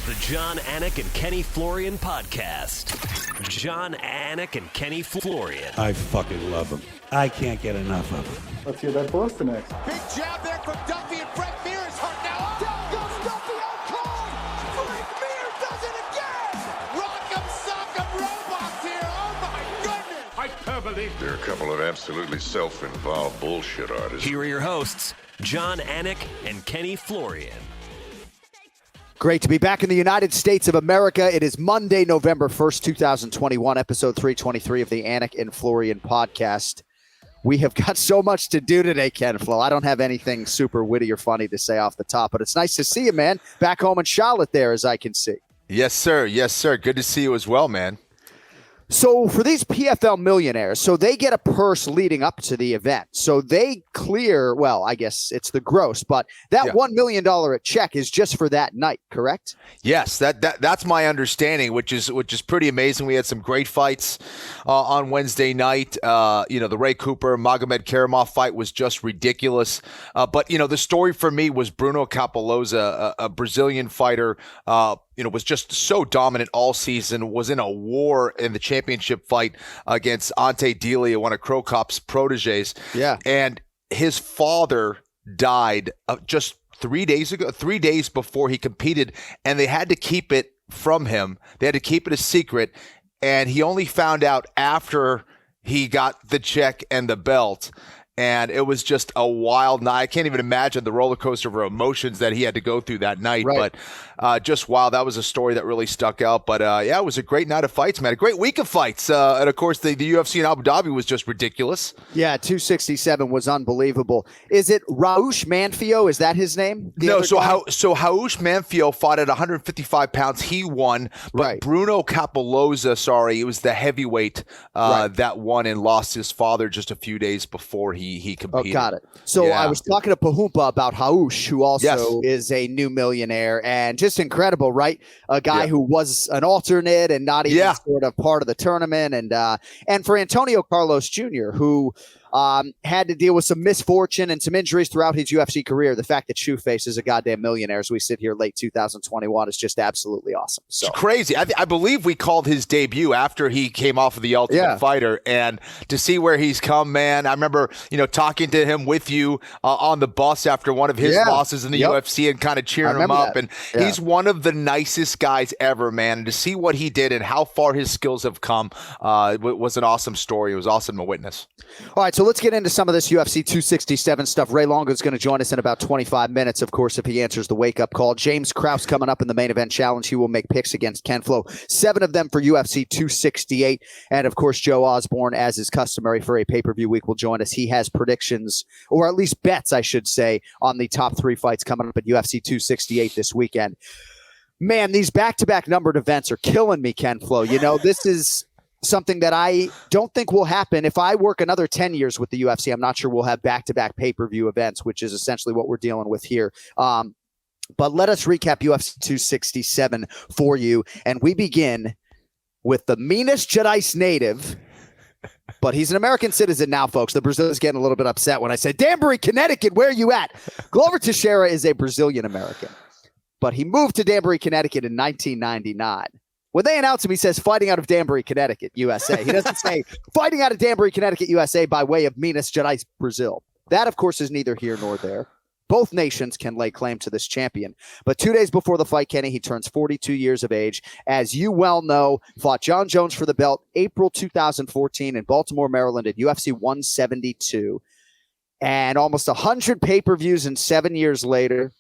The John, Anik, and Kenny Florian podcast. John, Anik, and Kenny Florian. I fucking love them. I can't get enough of them. Let's hear that Boston next. Big jab there from Duffy, and Frank Mir is hurt now. Down goes Duffy, out cold. Frank Mir does it again. Rock'em sock'em robots here. Oh my goodness. Hyperbole. There are a couple of absolutely self-involved bullshit artists. Here are your hosts, John, Anik, and Kenny Florian. Great to be back in the United States of America. It is Monday, November 1st, 2021, episode 323 of the Anik and Florian podcast. We have got so much to do today, Ken Flo. I don't have anything super witty or funny to say off the top, but it's nice to see you, man. Back home in Charlotte there, as I can see. Yes, sir. Yes, sir. Good to see you as well, man. So for these PFL millionaires, so they get a purse leading up to the event. So they clear, well, I guess it's the gross, but that $1 million check is just for that night, correct? Yes, that's my understanding, which is pretty amazing. We had some great fights on Wednesday night. The Ray Cooper, Magomed Karamov fight was just ridiculous. But the story for me was Bruno Capoloza, a Brazilian fighter, was just so dominant all season, was in a war in the championship fight against Ante Delia, one of Cro Cop's proteges. Yeah. And his father died just 3 days ago, 3 days before he competed, and they had to keep it from him. They had to keep it a secret, and he only found out after he got the check and the belt. And it was just a wild night. I can't even imagine the roller coaster of emotions that he had to go through that night. Right. But just wow, that was a story that really stuck out. But it was a great night of fights, man. A great week of fights. And of course, the UFC in Abu Dhabi was just ridiculous. Yeah, 267 was unbelievable. Is it Raush Manfio? Is that his name? No, so Raush Manfio fought at 155 pounds. He won. But Bruno Capoloza, it was the heavyweight that won and lost his father just a few days before he competed. Oh, got it. So I was talking to Pahumpa about Raush, who also is a new millionaire, and just incredible, right? A guy who was an alternate and not even sort of part of the tournament. And for Antonio Carlos Jr., who had to deal with some misfortune and some injuries throughout his UFC career. The fact that Shoeface is a goddamn millionaire as we sit here late 2021 is just absolutely awesome. So it's crazy. I believe we called his debut after he came off of the Ultimate Fighter, and to see where he's come, man. I remember, talking to him with you on the bus after one of his losses in the UFC and kind of cheering him up. And he's one of the nicest guys ever, man. And to see what he did and how far his skills have come was an awesome story. It was awesome to witness. All right, so let's get into some of this UFC 267 stuff. Ray Longo is going to join us in about 25 minutes, of course, if he answers the wake-up call. James Krause coming up in the main event challenge. He will make picks against Ken Flo. 7 of them for UFC 268. And, of course, Joe Osborne, as is customary for a pay-per-view week, will join us. He has predictions, or at least bets, I should say, on the top 3 fights coming up at UFC 268 this weekend. Man, these back-to-back numbered events are killing me, Ken Flo. This is something that I don't think will happen. If I work another 10 years with the UFC, I'm not sure we'll have back-to-back pay-per-view events, which is essentially what we're dealing with here. But let us recap UFC 267 for you. And we begin with the Minas Gerais native, but he's an American citizen now, folks. The Brazilians getting a little bit upset when I say, Danbury, Connecticut, where are you at? Glover Teixeira is a Brazilian-American, but he moved to Danbury, Connecticut in 1999. When they announce him, he says fighting out of Danbury, Connecticut, USA. He doesn't say fighting out of Danbury, Connecticut, USA by way of Minas Gerais, Brazil. That, of course, is neither here nor there. Both nations can lay claim to this champion. But 2 days before the fight, Kenny, he turns 42 years of age. As you well know, fought John Jones for the belt April 2014 in Baltimore, Maryland at UFC 172. And almost 100 pay-per-views and 7 years later,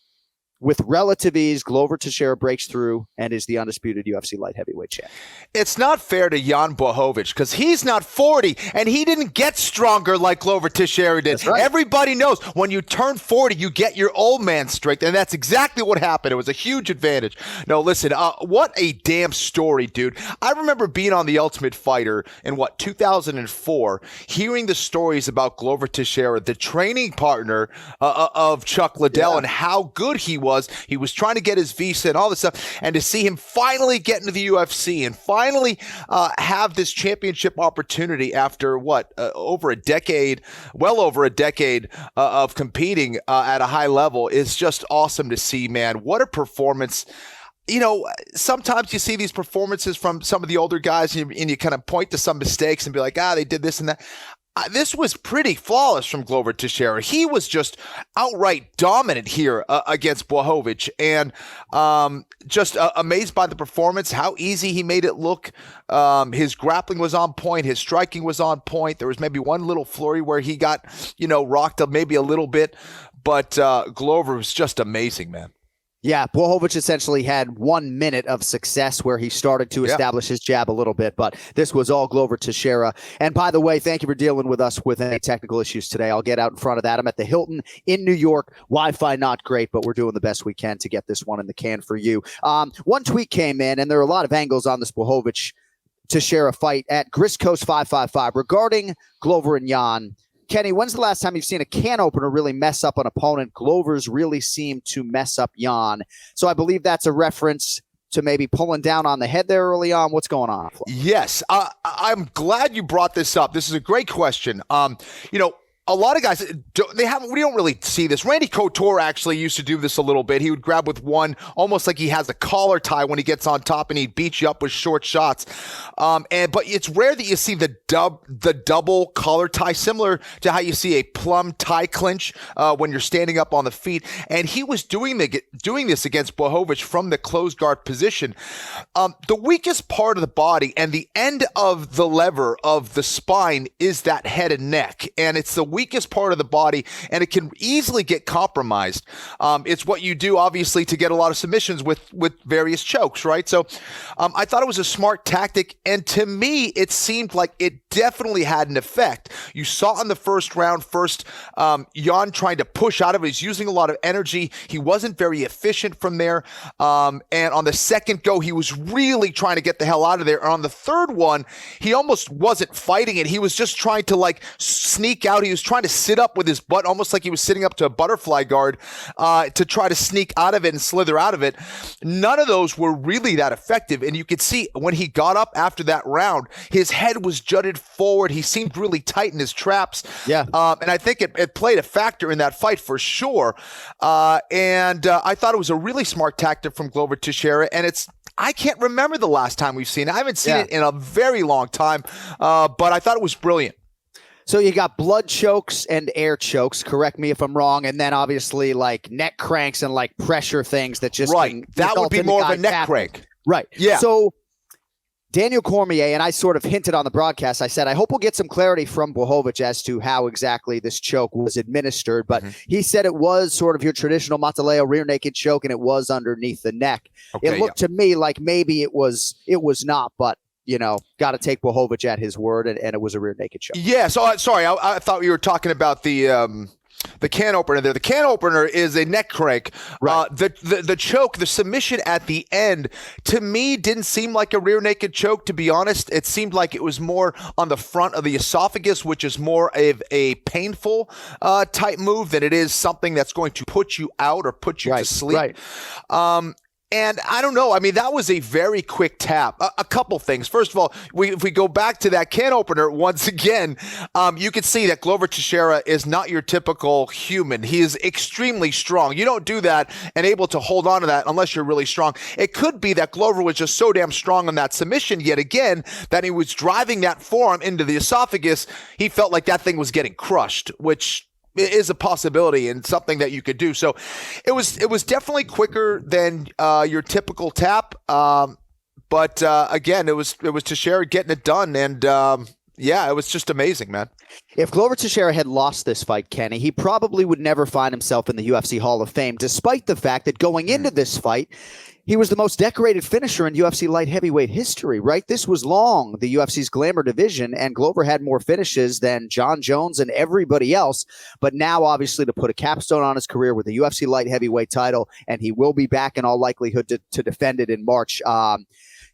with relative ease, Glover Teixeira breaks through and is the undisputed UFC light heavyweight champ. It's not fair to Jan Blachowicz because he's not 40 and he didn't get stronger like Glover Teixeira did. That's right. Everybody knows when you turn 40, you get your old man strength, and that's exactly what happened. It was a huge advantage. No, listen, what a damn story, dude. I remember being on The Ultimate Fighter in, 2004, hearing the stories about Glover Teixeira, the training partner of Chuck Liddell, and how good he was. He was trying to get his visa and all this stuff, and to see him finally get into the UFC and finally have this championship opportunity after over a decade, well over a decade of competing at a high level is just awesome to see, man. What a performance. sometimes you see these performances from some of the older guys and you kind of point to some mistakes and be like, they did this and that. This was pretty flawless from Glover Teixeira. He was just outright dominant here against Blachowicz, and just amazed by the performance, how easy he made it look. His grappling was on point. His striking was on point. There was maybe one little flurry where he got, rocked up maybe a little bit, but Glover was just amazing, man. Yeah, Blachowicz essentially had 1 minute of success where he started to establish his jab a little bit, but this was all Glover Teixeira. And by the way, thank you for dealing with us with any technical issues today. I'll get out in front of that. I'm at the Hilton in New York. Wi-Fi not great, but we're doing the best we can to get this one in the can for you. One tweet came in, and there are a lot of angles on this Blachowicz Teixeira fight at Grisco's 555 regarding Glover and Jan. Kenny, when's the last time you've seen a can opener really mess up an opponent? Glover's really seemed to mess up Jan. So I believe that's a reference to maybe pulling down on the head there early on. What's going on? Yes, I'm glad you brought this up. This is a great question. A lot of guys, we don't really see this. Randy Couture actually used to do this a little bit. He would grab with one, almost like he has a collar tie when he gets on top, and he'd beat you up with short shots. But it's rare that you see the double collar tie, similar to how you see a plum tie clinch when you're standing up on the feet. And he was doing this against Blachowicz from the closed guard position. The weakest part of the body and the end of the lever of the spine is that head and neck, and it's the weakest part of the body, and it can easily get compromised. It's what you do, obviously, to get a lot of submissions with various chokes, right? So I thought it was a smart tactic, and to me, it seemed like it definitely had an effect. You saw in the first round, Jan trying to push out of it. He's using a lot of energy. He wasn't very efficient from there. And on the second go, he was really trying to get the hell out of there. And on the third one, he almost wasn't fighting it. He was just trying to sneak out. He was trying to sit up with his butt, almost like he was sitting up to a butterfly guard to try to sneak out of it and slither out of it. None of those were really that effective. And you could see when he got up after that round, his head was jutted forward. He seemed really tight in his traps. Yeah. And I think it played a factor in that fight for sure. And I thought it was a really smart tactic from Glover Teixeira. And I can't remember the last time we've seen it. I haven't seen it in a very long time, but I thought it was brilliant. So you got blood chokes and air chokes, correct me if I'm wrong, and then obviously neck cranks and pressure things that just that would be more of a neck crank. Right. Yeah. So Daniel Cormier, and I sort of hinted on the broadcast, I said, I hope we'll get some clarity from Blachowicz as to how exactly this choke was administered, but he said it was sort of your traditional Mataleo rear naked choke, and it was underneath the neck. Okay, it looked to me like maybe it was not, but got to take Blachowicz at his word, and it was a rear naked choke. Yeah, so sorry, I thought you were talking about the can opener there. The can opener is a neck crank. Right. The choke, the submission at the end, to me, didn't seem like a rear naked choke, to be honest. It seemed like it was more on the front of the esophagus, which is more of a painful type move than it is something that's going to put you out or put you to sleep. Right. And I don't know. I mean, that was a very quick tap. A couple things. First of all, if we go back to that can opener once again, you can see that Glover Teixeira is not your typical human. He is extremely strong. You don't do that and able to hold on to that unless you're really strong. It could be that Glover was just so damn strong on that submission yet again that he was driving that forearm into the esophagus. He felt like that thing was getting crushed, which is a possibility and something that you could do. So it was definitely quicker than your typical tap. But again, it was Teixeira getting it done. And it was just amazing, man. If Glover Teixeira had lost this fight, Kenny, he probably would never find himself in the UFC Hall of Fame, despite the fact that going into this fight, he was the most decorated finisher in UFC light heavyweight history, right? This was long the UFC's glamour division, and Glover had more finishes than John Jones and everybody else. But now, obviously, to put a capstone on his career with the UFC light heavyweight title, and he will be back in all likelihood to defend it in March.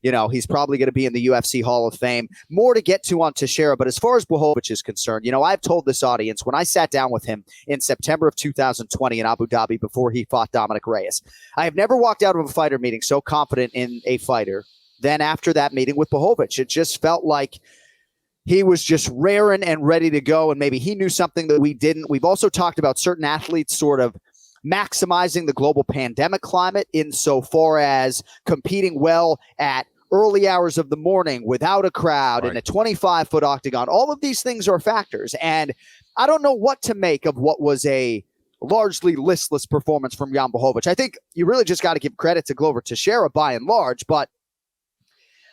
He's probably going to be in the UFC Hall of Fame. More to get to on Teixeira, but as far as Blachowicz is concerned, I've told this audience when I sat down with him in September of 2020 in Abu Dhabi before he fought Dominic Reyes, I have never walked out of a fighter meeting so confident in a fighter than after that meeting with Blachowicz. It just felt like he was just raring and ready to go, and maybe he knew something that we didn't. We've also talked about certain athletes sort of maximizing the global pandemic climate insofar as competing well at early hours of the morning without a crowd in a 25-foot octagon. All of these things are factors. And I don't know what to make of what was a largely listless performance from Jan Blachowicz. I think you really just got to give credit to Glover Teixeira by and large, but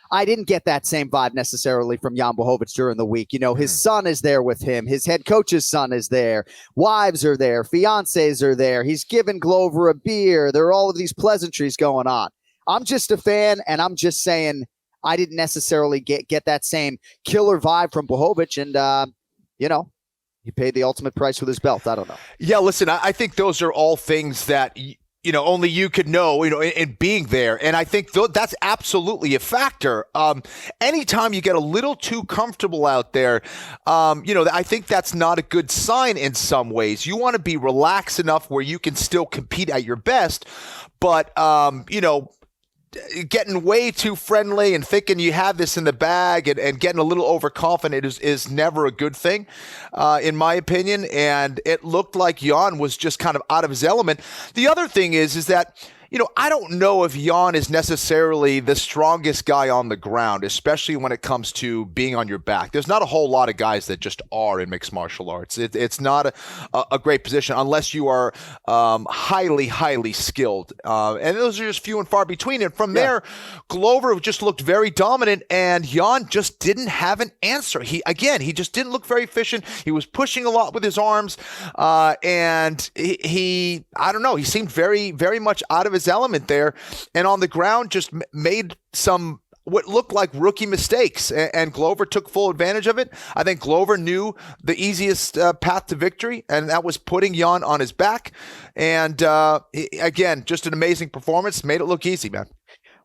I didn't get that same vibe necessarily from Jan Blachowicz during the week. You know, his son is there with him. His head coach's son is there. Wives are there. Fiancés are there. He's giving Glover a beer. There are all of these pleasantries going on. I'm just a fan, and I'm just saying I didn't necessarily get that same killer vibe from Blachowicz, and, you know, he paid the ultimate price with his belt. I don't know. Yeah, listen, I think those are all things that, you know, only you could know, you know, in being there. And I think that's absolutely a factor. Anytime you get a little too comfortable out there, you know, I think that's not a good sign in some ways. You want to be relaxed enough where you can still compete at your best, but, you know, getting way too friendly and thinking you have this in the bag and getting a little overconfident is never a good thing, in my opinion. And it looked like Jan was just kind of out of his element. The other thing is that, you know, I don't know if Jan is necessarily the strongest guy on the ground, especially when it comes to being on your back. There's not a whole lot of guys that just are in mixed martial arts. It's not a great position unless you are highly, highly skilled. And those are just few and far between. And from there, Glover just looked very dominant, and Jan just didn't have an answer. He just didn't look very efficient. He was pushing a lot with his arms, and he I don't know, he seemed very, very much out of his element there, and on the ground just made some what looked like rookie mistakes, and Glover took full advantage of it. I think Glover knew the easiest path to victory, and that was putting Jan on his back. And again, just an amazing performance, made it look easy, man.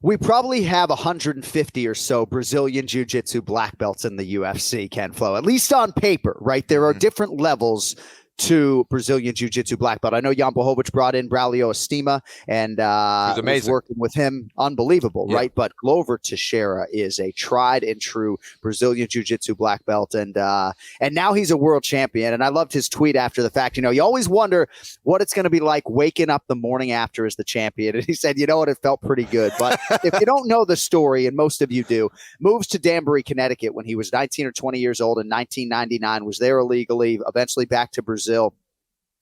We probably have 150 or so Brazilian Jiu-Jitsu black belts in the UFC, Ken Flo, at least on paper, right? There are different levels to Brazilian Jiu-Jitsu black belt. I know Jan Blachowicz brought in Braulio Estima and was working with him. Unbelievable, right? But Glover Teixeira is a tried and true Brazilian Jiu-Jitsu black belt, and now he's a world champion. And I loved his tweet after the fact. You know, you always wonder what it's going to be like waking up the morning after as the champion. And he said, you know what, it felt pretty good. But if you don't know the story, and most of you do, moves to Danbury, Connecticut when he was 19 or 20 years old in 1999, was there illegally, eventually back to Brazil,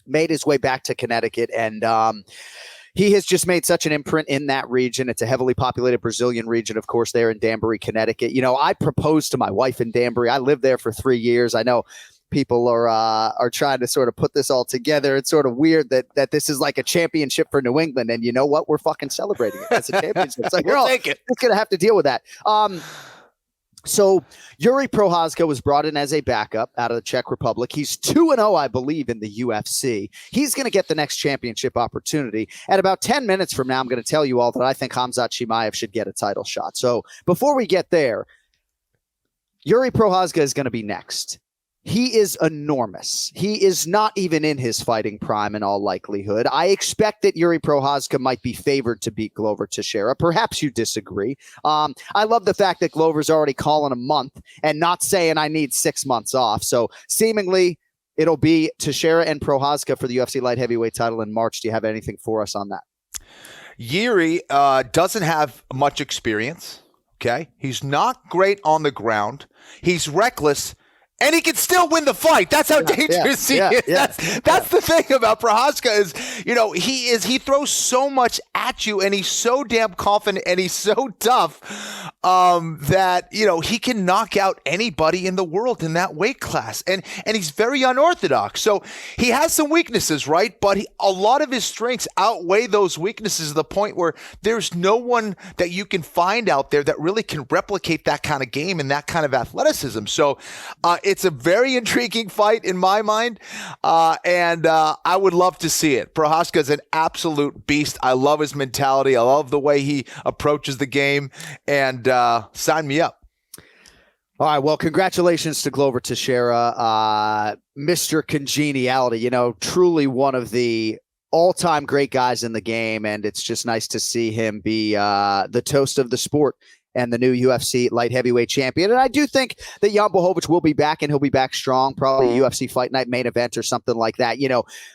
made his way back to Connecticut, and he has just made such an imprint in that region. It's a heavily populated Brazilian region, of course, there in Danbury, Connecticut. You know, I proposed to my wife in Danbury. I lived there for 3 years. I know people are trying to sort of put this all together. It's sort of weird that this is like a championship for New England, and you know what? We're fucking celebrating it as a championship. So we're all going to have to deal with that. So Yuri Prochazka was brought in as a backup out of the Czech Republic. He's 2-0, I believe, in the UFC. He's going to get the next championship opportunity. At about 10 minutes from now, I'm going to tell you all that I think Khamzat Chimaev should get a title shot. So before we get there, Yuri Prochazka is going to be next. He is enormous. He is not even in his fighting prime in all likelihood. I expect that Yuri Prochazka might be favored to beat Glover Teixeira. Perhaps you disagree. I love the fact that Glover's already calling a month and not saying I need 6 months off. So seemingly it'll be Teixeira and Prochazka for the UFC light heavyweight title in March. Do you have anything for us on that? Yuri doesn't have much experience. Okay. He's not great on the ground. He's reckless. And he can still win the fight. That's how dangerous he is. That's the thing about Prochazka is, you know, he throws so much at you, and he's so damn confident, and he's so tough that, you know, he can knock out anybody in the world in that weight class. And he's very unorthodox. So he has some weaknesses, right? But a lot of his strengths outweigh those weaknesses to the point where there's no one that you can find out there that really can replicate that kind of game and that kind of athleticism. So it's a very intriguing fight in my mind, and I would love to see it. Prochazka is an absolute beast. I love his mentality. I love the way he approaches the game, and sign me up. All right, well, congratulations to Glover Teixeira, Mr. Congeniality. You know, truly one of the all-time great guys in the game, and it's just nice to see him be the toast of the sport and the new UFC light heavyweight champion. And I do think that Jan Blachowicz will be back, and he'll be back strong, probably a UFC Fight Night main event or something like that.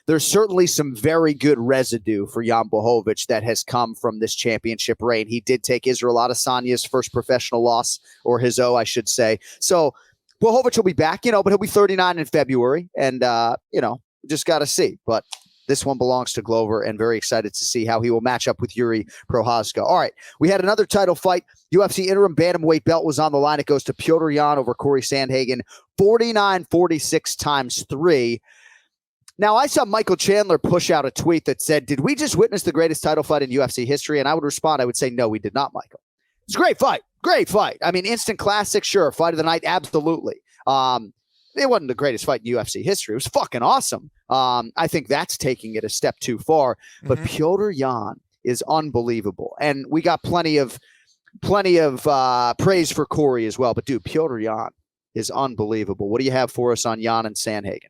There's certainly some very good residue for Jan Blachowicz that has come from this championship reign. He did take Israel Adesanya's first professional loss, or his I should say. So Blachowicz will be back, but he'll be 39 in February, and, just got to see. But this one belongs to Glover, and very excited to see how he will match up with Yuri Prochazka. All right, we had another title fight. UFC interim bantamweight belt was on the line. It goes to Petr Yan over Corey Sandhagen, 49-46 times 3. Now, I saw Michael Chandler push out a tweet that said, did we just witness the greatest title fight in UFC history? And I would respond, I would say, no, we did not, Michael. It's a great fight. Great fight. I mean, instant classic, sure. Fight of the night, absolutely. It wasn't the greatest fight in UFC history. It was fucking awesome. I think that's taking it a step too far. But Petr Yan is unbelievable, and we got plenty of praise for Corey as well. But dude, Petr Yan is unbelievable. What do you have for us on Yan and Sandhagen?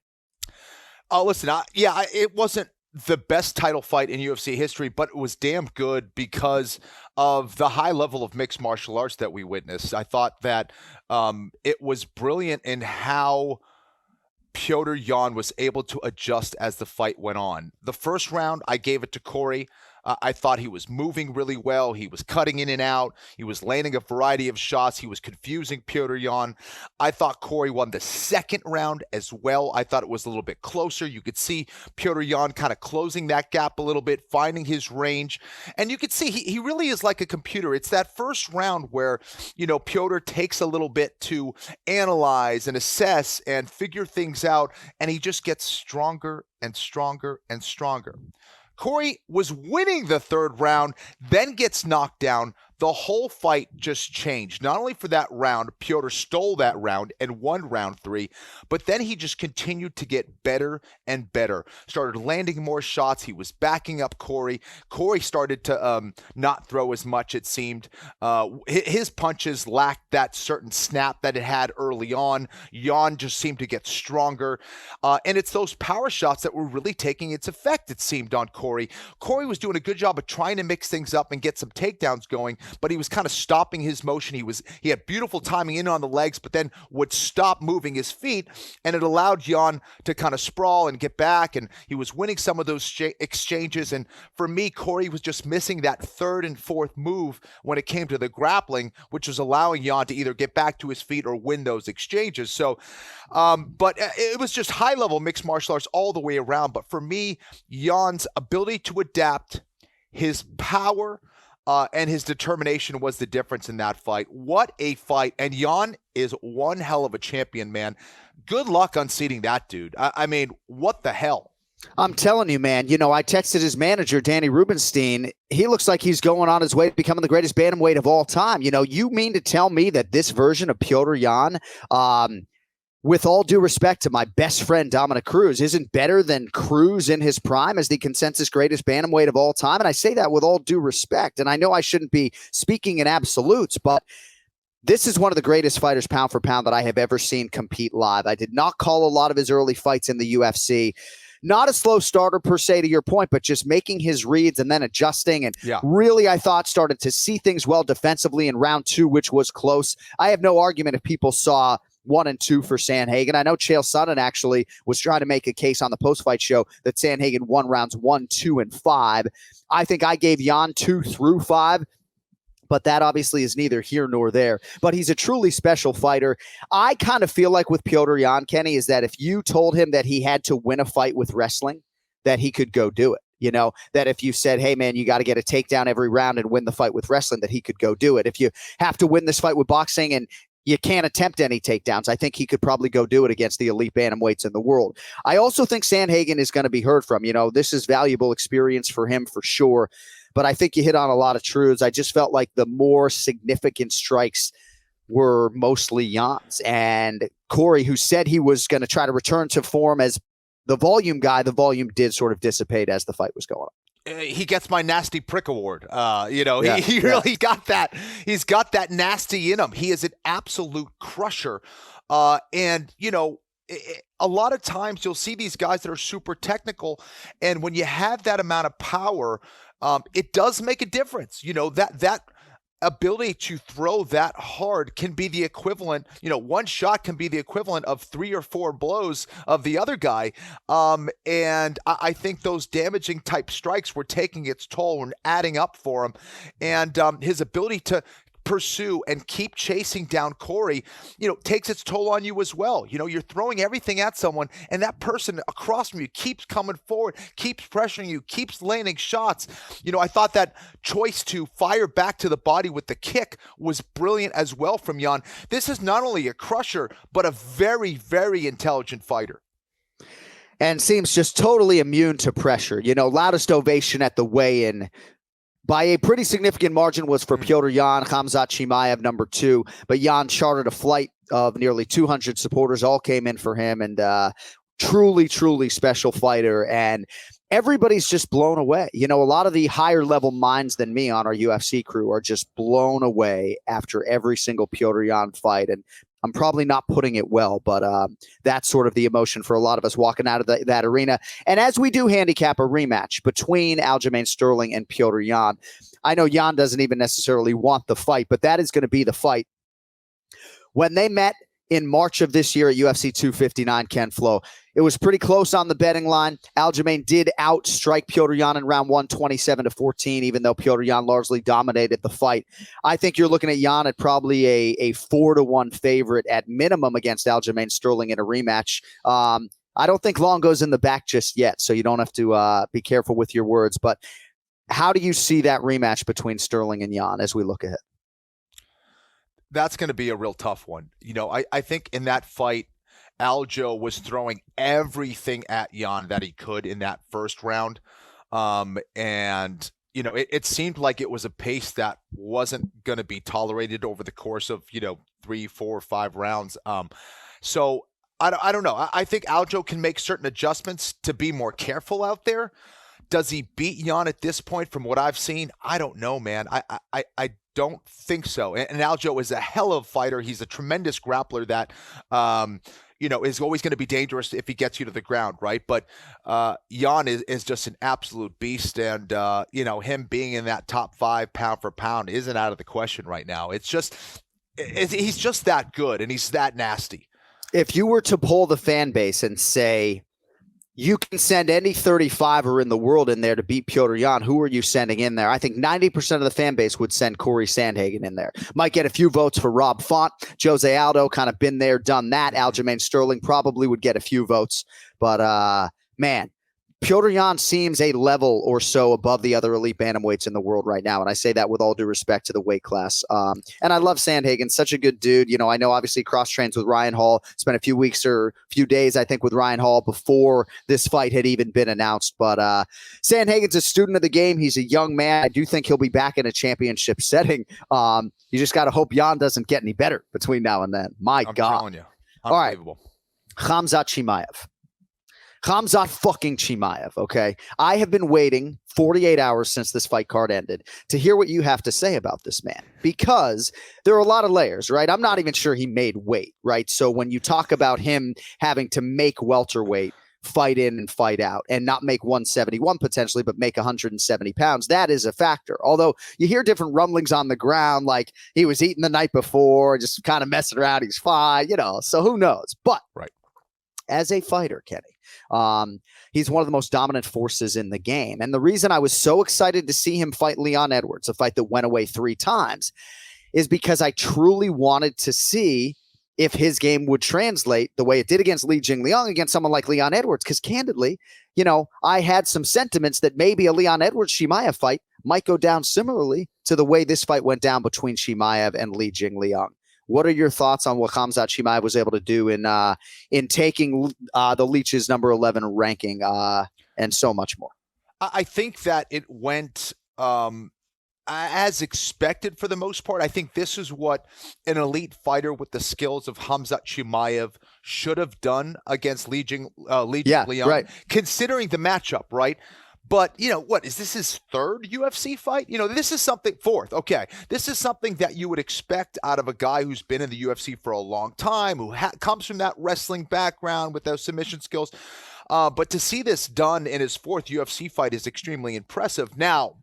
Listen, it wasn't the best title fight in UFC history, but it was damn good because of the high level of mixed martial arts that we witnessed. I thought that it was brilliant in how Petr Yan was able to adjust as the fight went on. The first round, I gave it to Corey. I thought he was moving really well. He was cutting in and out. He was landing a variety of shots. He was confusing Petr Yan. I thought Corey won the second round as well. I thought it was a little bit closer. You could see Petr Yan kind of closing that gap a little bit, finding his range. And you could see he really is like a computer. It's that first round where, Petr takes a little bit to analyze and assess and figure things out, and he just gets stronger and stronger and stronger. Corey was winning the third round, then gets knocked down. The whole fight just changed. Not only for that round, Petr stole that round and won round 3, but then he just continued to get better and better. Started landing more shots. He was backing up Corey. Corey started to not throw as much, it seemed. His punches lacked that certain snap that it had early on. Yan just seemed to get stronger. And it's those power shots that were really taking its effect, it seemed, on Corey. Corey was doing a good job of trying to mix things up and get some takedowns going, but he was kind of stopping his motion. He had beautiful timing in on the legs, but then would stop moving his feet, and it allowed Yan to kind of sprawl and get back, and he was winning some of those exchanges. And for me, Corey was just missing that third and fourth move when it came to the grappling, which was allowing Yan to either get back to his feet or win those exchanges. So, but it was just high-level mixed martial arts all the way around. But for me, Yan's ability to adapt, his power, and his determination was the difference in that fight. What a fight. And Yan is one hell of a champion, man. Good luck unseating that dude. I mean, what the hell? I'm telling you, man, I texted his manager, Danny Rubenstein. He looks like he's going on his way to becoming the greatest bantamweight of all time. You mean to tell me that this version of Petr Yan, with all due respect to my best friend, Dominic Cruz, isn't better than Cruz in his prime as the consensus greatest bantamweight of all time? And I say that with all due respect. And I know I shouldn't be speaking in absolutes, but this is one of the greatest fighters pound for pound that I have ever seen compete live. I did not call a lot of his early fights in the UFC. Not a slow starter per se, to your point, but just making his reads and then adjusting. And really, I thought, started to see things well defensively in round 2, which was close. I have no argument if people saw 1 and 2 for Sandhagen. I know Chael Sonnen actually was trying to make a case on the post-fight show that Sandhagen won rounds 1, 2, and 5. I think I gave Yan 2 through 5, but that obviously is neither here nor there. But he's a truly special fighter. I kind of feel like with Petr Yan, Kenny, is that if you told him that he had to win a fight with wrestling, that he could go do it. That if you said, hey, man, you got to get a takedown every round and win the fight with wrestling, that he could go do it. If you have to win this fight with boxing and you can't attempt any takedowns, I think he could probably go do it against the elite bantamweights in the world. I also think Sandhagen is going to be heard from. This is valuable experience for him for sure. But I think you hit on a lot of truths. I just felt like the more significant strikes were mostly Jan's. And Corey, who said he was going to try to return to form as the volume guy, the volume did sort of dissipate as the fight was going on. He gets my nasty prick award. He really got that. He's got that nasty in him. He is an absolute crusher. And a lot of times you'll see these guys that are super technical, and when you have that amount of power, it does make a difference. ability to throw that hard can be the equivalent, one shot can be the equivalent of 3 or 4 blows of the other guy. And I think those damaging type strikes were taking its toll and adding up for him. And his ability to pursue and keep chasing down Corey, takes its toll on you as well. You're throwing everything at someone, and that person across from you keeps coming forward, keeps pressuring you, keeps landing shots. I thought that choice to fire back to the body with the kick was brilliant as well from Jan. This is not only a crusher, but a very, very intelligent fighter. And seems just totally immune to pressure. Loudest ovation at the weigh-in by a pretty significant margin was for Petr Yan, Khamzat Chimaev, number 2. But Yan chartered a flight of nearly 200 supporters, all came in for him, and truly, truly special fighter. And everybody's just blown away. A lot of the higher level minds than me on our UFC crew are just blown away after every single Petr Yan fight. And I'm probably not putting it well, but that's sort of the emotion for a lot of us walking out of that arena. And as we do handicap a rematch between Aljamain Sterling and Petr Yan, I know Yan doesn't even necessarily want the fight, but that is going to be the fight. When they met in March of this year at UFC 259, Ken Flo, it was pretty close on the betting line. Aljamain did outstrike Petr Yan in round 1, 27-14, even though Petr Yan largely dominated the fight. I think you're looking at Yan at probably a 4-1 favorite at minimum against Aljamain Sterling in a rematch. I don't think Longo's in the back just yet, so you don't have to be careful with your words. But how do you see that rematch between Sterling and Yan as we look ahead? That's going to be a real tough one. I think in that fight, Aljo was throwing everything at Yan that he could in that first round. And it seemed like it was a pace that wasn't going to be tolerated over the course of, 3, 4, 5 rounds. So I don't know. I think Aljo can make certain adjustments to be more careful out there. Does he beat Yan at this point from what I've seen? I don't know, man. I don't think so. And Aljo is a hell of a fighter. He's a tremendous grappler that, is always going to be dangerous if he gets you to the ground, right? But Yan is just an absolute beast. And, him being in that top 5 pound for pound isn't out of the question right now. It's just, he's just that good, and he's that nasty. If you were to poll the fan base and say, you can send any 35er in the world in there to beat Petr Yan, who are you sending in there? I think 90% of the fan base would send Corey Sandhagen in there. Might get a few votes for Rob Font. Jose Aldo, kind of been there, done that. Aljamain Sterling probably would get a few votes. But, man, Petr Yan seems a level or so above the other elite bantamweights in the world right now. And I say that with all due respect to the weight class. And I love Sandhagen, such a good dude. I know obviously cross trains with Ryan Hall, spent a few weeks or few days, I think, with Ryan Hall before this fight had even been announced. But Sandhagen's a student of the game. He's a young man. I do think he'll be back in a championship setting. You just got to hope Yan doesn't get any better between now and then. I'm telling you. Unbelievable. All right. Khamzat Chimaev. Khamzat fucking Chimaev, okay? I have been waiting 48 hours since this fight card ended to hear what you have to say about this man, because there are a lot of layers, right? I'm not even sure he made weight, right? So when you talk about him having to make welterweight, fight in and fight out, and not make 171 potentially, but make 170 pounds, that is a factor. Although you hear different rumblings on the ground, like he was eating the night before, just kind of messing around, he's fine, so who knows? But right. As a fighter, Kenny, he's one of the most dominant forces in the game. And the reason I was so excited to see him fight Leon Edwards, a fight that went away 3 times, is because I truly wanted to see if his game would translate the way it did against Li Jingliang against someone like Leon Edwards. Because candidly, I had some sentiments that maybe a Leon Edwards-Chimaev fight might go down similarly to the way this fight went down between Chimaev and Li Jingliang. What are your thoughts on what Khamzat Chimaev was able to do in taking the Leech's number 11 ranking and so much more? I think that it went as expected for the most part. I think this is what an elite fighter with the skills of Khamzat Chimaev should have done against Li Jingliang, right, considering the matchup, right? But, what is this, his 3rd UFC fight? This is something, 4th. Okay. This is something that you would expect out of a guy who's been in the UFC for a long time, who comes from that wrestling background with those submission skills. But to see this done in his 4th UFC fight is extremely impressive. Now,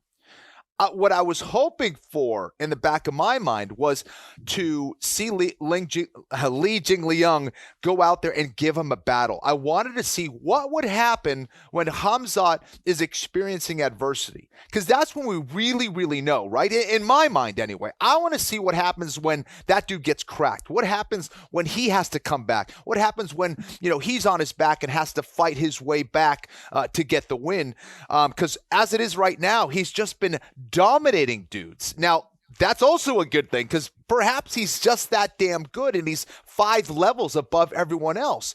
what I was hoping for in the back of my mind was to see Li Jingliang go out there and give him a battle. I wanted to see what would happen when Khamzat is experiencing adversity, because that's when we really, really know, right? In my mind, anyway. I want to see what happens when that dude gets cracked. What happens when he has to come back? What happens when he's on his back and has to fight his way back to get the win? Because as it is right now, he's just been dominating dudes. Now, that's also a good thing, because perhaps he's just that damn good and he's 5 levels above everyone else.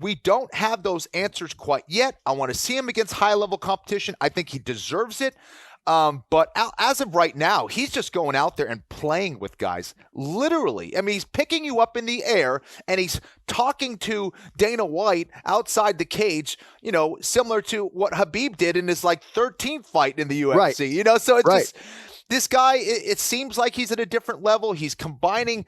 We don't have those answers quite yet. I want to see him against high-level competition. I think he deserves it. But as of right now, he's just going out there and playing with guys. Literally. I mean, he's picking you up in the air and he's talking to Dana White outside the cage, similar to what Khabib did in his 13th fight in the UFC. Right. So it's just this guy, it seems like he's at a different level. He's combining,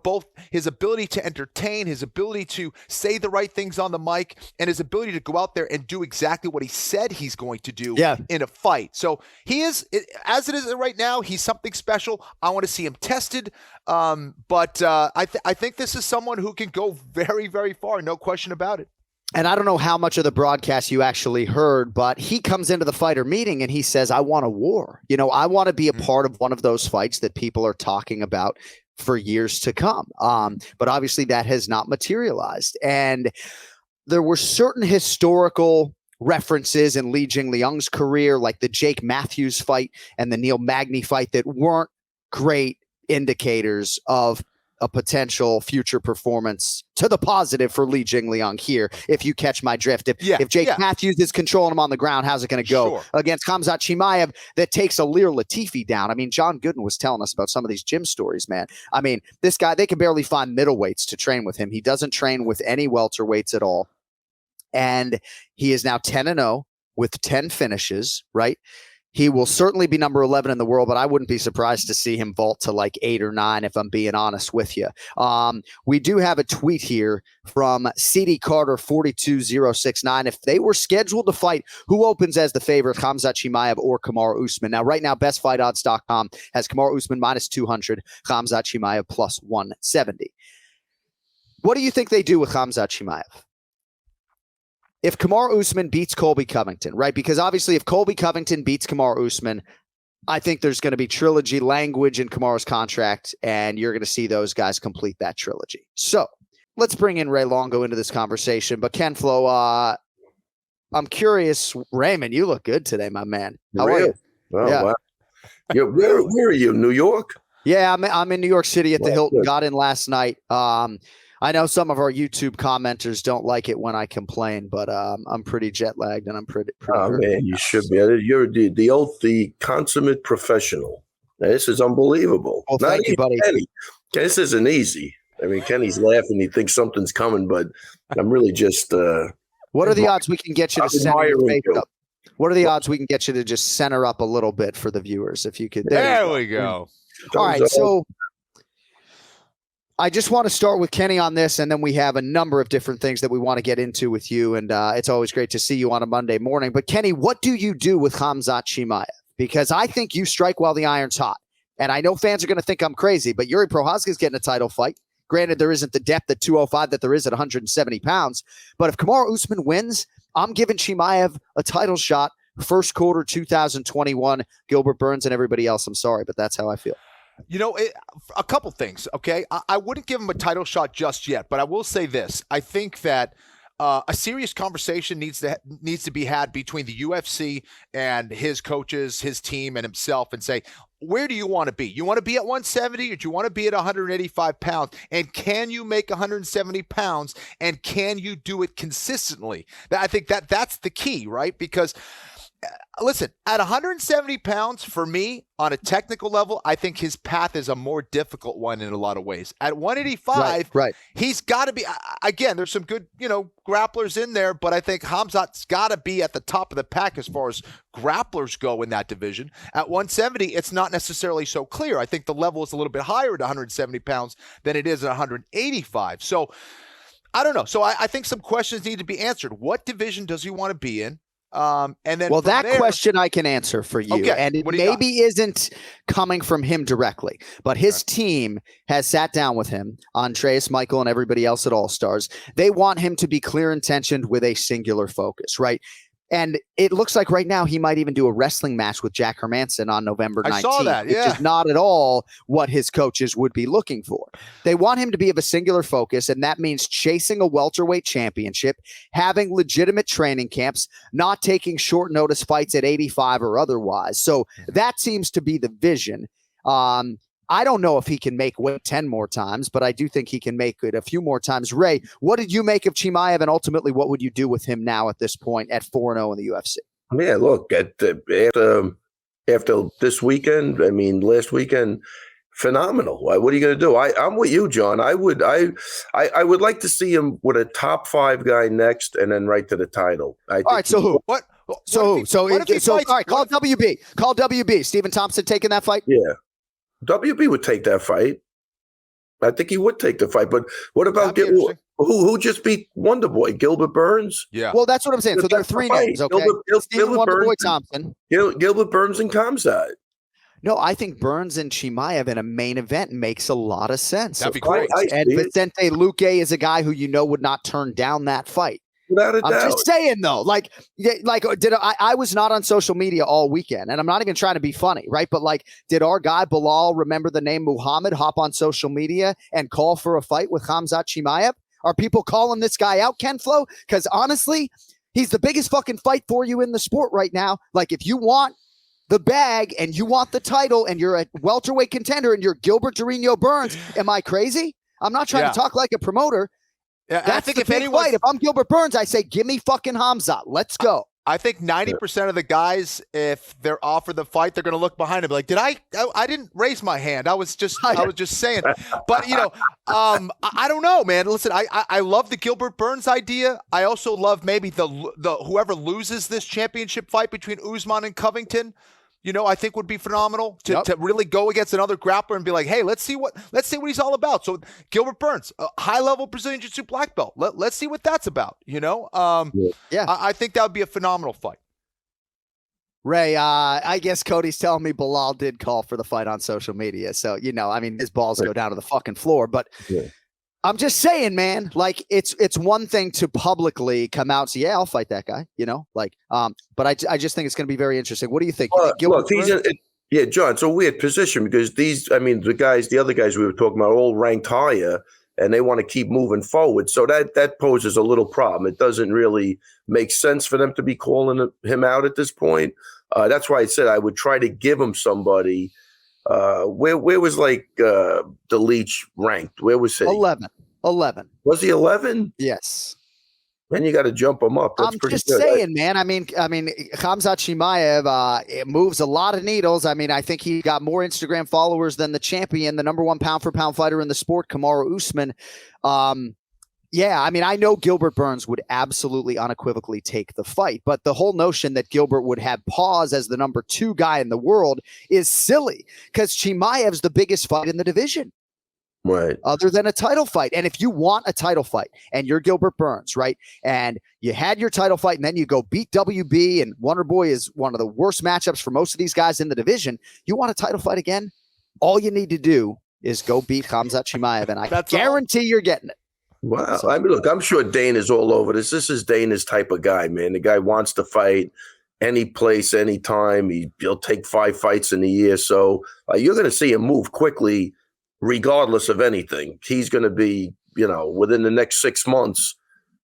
both his ability to entertain, his ability to say the right things on the mic, and his ability to go out there and do exactly what he said he's going to do in a fight. So he is, as it is right now, he's something special. I want to see him tested. But I think this is someone who can go very, very far. No question about it. And I don't know how much of the broadcast you actually heard, but he comes into the fighter meeting and he says, I want a war. I want to be a part of one of those fights that people are talking about for years to come. But obviously that has not materialized. And there were certain historical references in Li Jingliang's career, like the Jake Matthews fight and the Neil Magny fight, that weren't great indicators of a potential future performance to the positive for Li Jingliang here, if you catch my drift. If Jake Matthews is controlling him on the ground, how's it going to go against Khamzat Chimaev that takes Alir Latifi down? I mean, John Gooden was telling us about some of these gym stories, man. I mean, this guy, they can barely find middleweights to train with him. He doesn't train with any welterweights at all. And he is now 10-0 with 10 finishes, right? He will certainly be number 11 in the world, but I wouldn't be surprised to see him vault to 8 or 9, if I'm being honest with you. We do have a tweet here from CD Carter 42069. If they were scheduled to fight, who opens as the favorite, Khamzat Chimaev or Kamaru Usman? Now, right now, bestfightodds.com has Kamaru Usman -200, Khamzat Chimaev +170. What do you think they do with Khamzat Chimaev? If Kamaru Usman beats Colby Covington, right? Because obviously if Colby Covington beats Kamaru Usman, I think there's going to be trilogy language in Kamaru's contract, and you're going to see those guys complete that trilogy. So let's bring in Ray Longo into this conversation. But Ken Flo, I'm curious, Raymond, you look good today, my man. How are you? Oh, yeah. Wow. Where are you, New York? Yeah, I'm in New York City at the Hilton. Got in last night. I know some of our YouTube commenters don't like it when I complain, but I'm pretty jet lagged and I'm pretty man, you should be. You're the consummate professional. Now, this is unbelievable. Well, thank you, buddy. Kenny. This isn't easy. I mean, Kenny's laughing. He thinks something's coming, but I'm really just. What are the odds we can get you to center your face up? What are the odds we can get you to just center up a little bit for the viewers? If you could. There we go. All right, so I just want to start with Kenny on this, and then we have a number of different things that we want to get into with you, and it's always great to see you on a Monday morning. But Kenny, what do you do with Khamzat Chimaev? Because I think you strike while the iron's hot. And I know fans are going to think I'm crazy, but Yuri Prochazka is getting a title fight. Granted, there isn't the depth at 205 that there is at 170 pounds. But if Kamaru Usman wins, I'm giving Chimaev a title shot first quarter 2021. Gilbert Burns and everybody else, I'm sorry, but that's how I feel. A couple things, okay? I wouldn't give him a title shot just yet, but I will say this. I think that a serious conversation needs to be had between the UFC and his coaches, his team, and himself, and say, where do you want to be? You want to be at 170 or do you want to be at 185 pounds? And can you make 170 pounds? And can you do it consistently? I think that's the key, right? Because listen, at 170 pounds, for me, on a technical level, I think his path is a more difficult one in a lot of ways. At 185, right. He's got to be, again, there's some good, grapplers in there, but I think Khamzat's got to be at the top of the pack as far as grapplers go in that division. At 170, it's not necessarily so clear. I think the level is a little bit higher at 170 pounds than it is at 185. So, I don't know. So I think some questions need to be answered. What division does he want to be in? And then well, that there, question I can answer for you. Okay, And it what do you maybe isn't coming from him directly, but his team has sat down with him, Andreas Michael and everybody else at All Stars. They want him to be clear intentioned with a singular focus, right? And it looks like right now he might even do a wrestling match with Jack Hermanson on November 19th, I saw that, yeah. which is not at all what his coaches would be looking for. They want him to be of a singular focus, and that means chasing a welterweight championship, having legitimate training camps, not taking short notice fights at 85 or otherwise. So that seems to be the vision. I don't know if he can make weight 10 more times, but I do think he can make it a few more times. Ray, what did you make of Chimaev, and ultimately what would you do with him now at this point at 4-0 in the UFC? Yeah, look, after this weekend, I mean, last weekend, phenomenal. What are you going to do? I'm with you, John. I would like to see him with a top 5 guy next, and then right to the title. All right, so who? What? All right, call WB. Call WB. Stephen Thompson taking that fight? Yeah. WB would take that fight. I think he would take the fight. But what about who just beat Wonder Boy? Gilbert Burns? Yeah. Well, that's what I'm saying. So there are 3 names, okay? Stephen Wonder Boy Thompson. Gilbert Burns and Khamzat. No, I think Burns and Chimaev in a main event makes a lot of sense. That'd be great. And Vicente Luque is a guy who would not turn down that fight. Without a doubt. I'm just saying though, I was not on social media all weekend, and I'm not even trying to be funny, right? But did our guy Bilal remember the name Muhammad, hop on social media and call for a fight with Khamzat Chimaev? Are people calling this guy out, Ken Flo? Because honestly, he's the biggest fucking fight for you in the sport right now. If you want the bag and you want the title and you're a welterweight contender and you're Gilbert Durinho Burns, am I crazy? I'm not trying to talk like a promoter. Yeah, That's I think if I'm Gilbert Burns, I say, give me fucking Khamzat. Let's go. I think 90% of the guys, if they're offered the fight, they're going to look behind them, be like, I didn't raise my hand. I was just saying. But I don't know, man. Listen, I love the Gilbert Burns idea. I also love maybe the whoever loses this championship fight between Usman and Covington. I think would be phenomenal to really go against another grappler and be like, hey, let's see what he's all about. So Gilbert Burns, a high-level Brazilian Jiu-Jitsu black belt. Let's see what that's about, I think that would be a phenomenal fight. Ray, I guess Cody's telling me Bilal did call for the fight on social media. So, his balls go down to the fucking floor. But I'm just saying, man, it's one thing to publicly come out and say, yeah, I'll fight that guy, but I just think it's going to be very interesting. What do you think? Look, John, it's a weird position because the other guys we were talking about, are all ranked higher and they want to keep moving forward. So that poses a little problem. It doesn't really make sense for them to be calling him out at this point. That's why I said I would try to give him somebody. Where was the Leech ranked? Where was he? 11. Was he 11? Yes. Then you got to jump him up. That's I'm pretty just good. saying, man. I mean, Khamzat Chimaev it moves a lot of needles. I mean, I think he got more Instagram followers than the champion, the number 1 pound for pound fighter in the sport, Kamaru Usman. Yeah, I mean, I know Gilbert Burns would absolutely unequivocally take the fight, but the whole notion that Gilbert would have pause as the number 2 guy in the world is silly because Chimaev's the biggest fight in the division. Right. Other than a title fight. And if you want a title fight and you're Gilbert Burns, right, and you had your title fight and then you go beat WB, and Wonder Boy is one of the worst matchups for most of these guys in the division, you want a title fight again? All you need to do is go beat Khamzat Chimaev, and I guarantee you're getting it. Wow. I mean, look, I'm sure Dana's all over this. This is Dana's type of guy, man. The guy wants to fight any place, anytime. He'll take 5 fights in a year. So you're going to see him move quickly regardless of anything. He's going to be, within the next 6 months,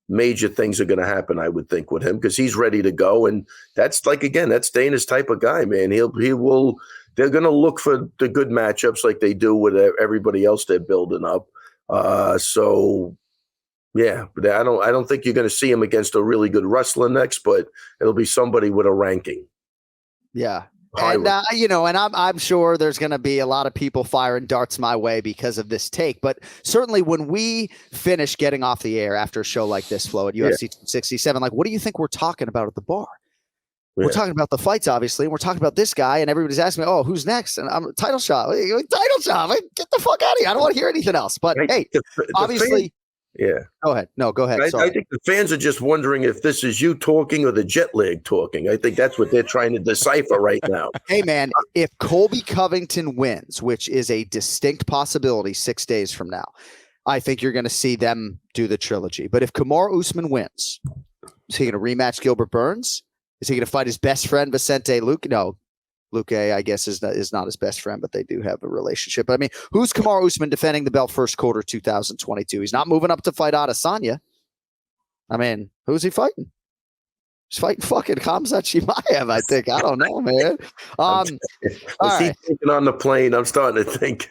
major things are going to happen, I would think, with him because he's ready to go. And that's that's Dana's type of guy, man. They're going to look for the good matchups like they do with everybody else they're building up. Yeah, but I don't think you're going to see him against a really good wrestler next, but it'll be somebody with a ranking. Yeah. And, and I'm sure there's going to be a lot of people firing darts my way because of this take. But certainly when we finish getting off the air after a show like this, Flo, at UFC 267, what do you think we're talking about at the bar? Yeah. We're talking about the fights, obviously, and we're talking about this guy, and everybody's asking me, oh, who's next? And I'm title shot. Title shot. Get the fuck out of here. I don't want to hear anything else. But, hey, obviously. Yeah. Go ahead. No, go ahead. I think the fans are just wondering if this is you talking or the jet lag talking. I think that's what they're trying to decipher right now. Hey, man, if Colby Covington wins, which is a distinct possibility 6 days from now, I think you're going to see them do the trilogy. But if Kamaru Usman wins, is he going to rematch Gilbert Burns? Is he going to fight his best friend, Vicente Luque? No. Luque, I guess, is not his best friend, but they do have a relationship. I mean, who's Kamaru Usman defending the belt first quarter 2022? He's not moving up to fight Adesanya. I mean, who's he fighting? He's fighting fucking Khamzat Chimaev, I think. I don't know, man. Is he drinking on the plane? I'm starting to think.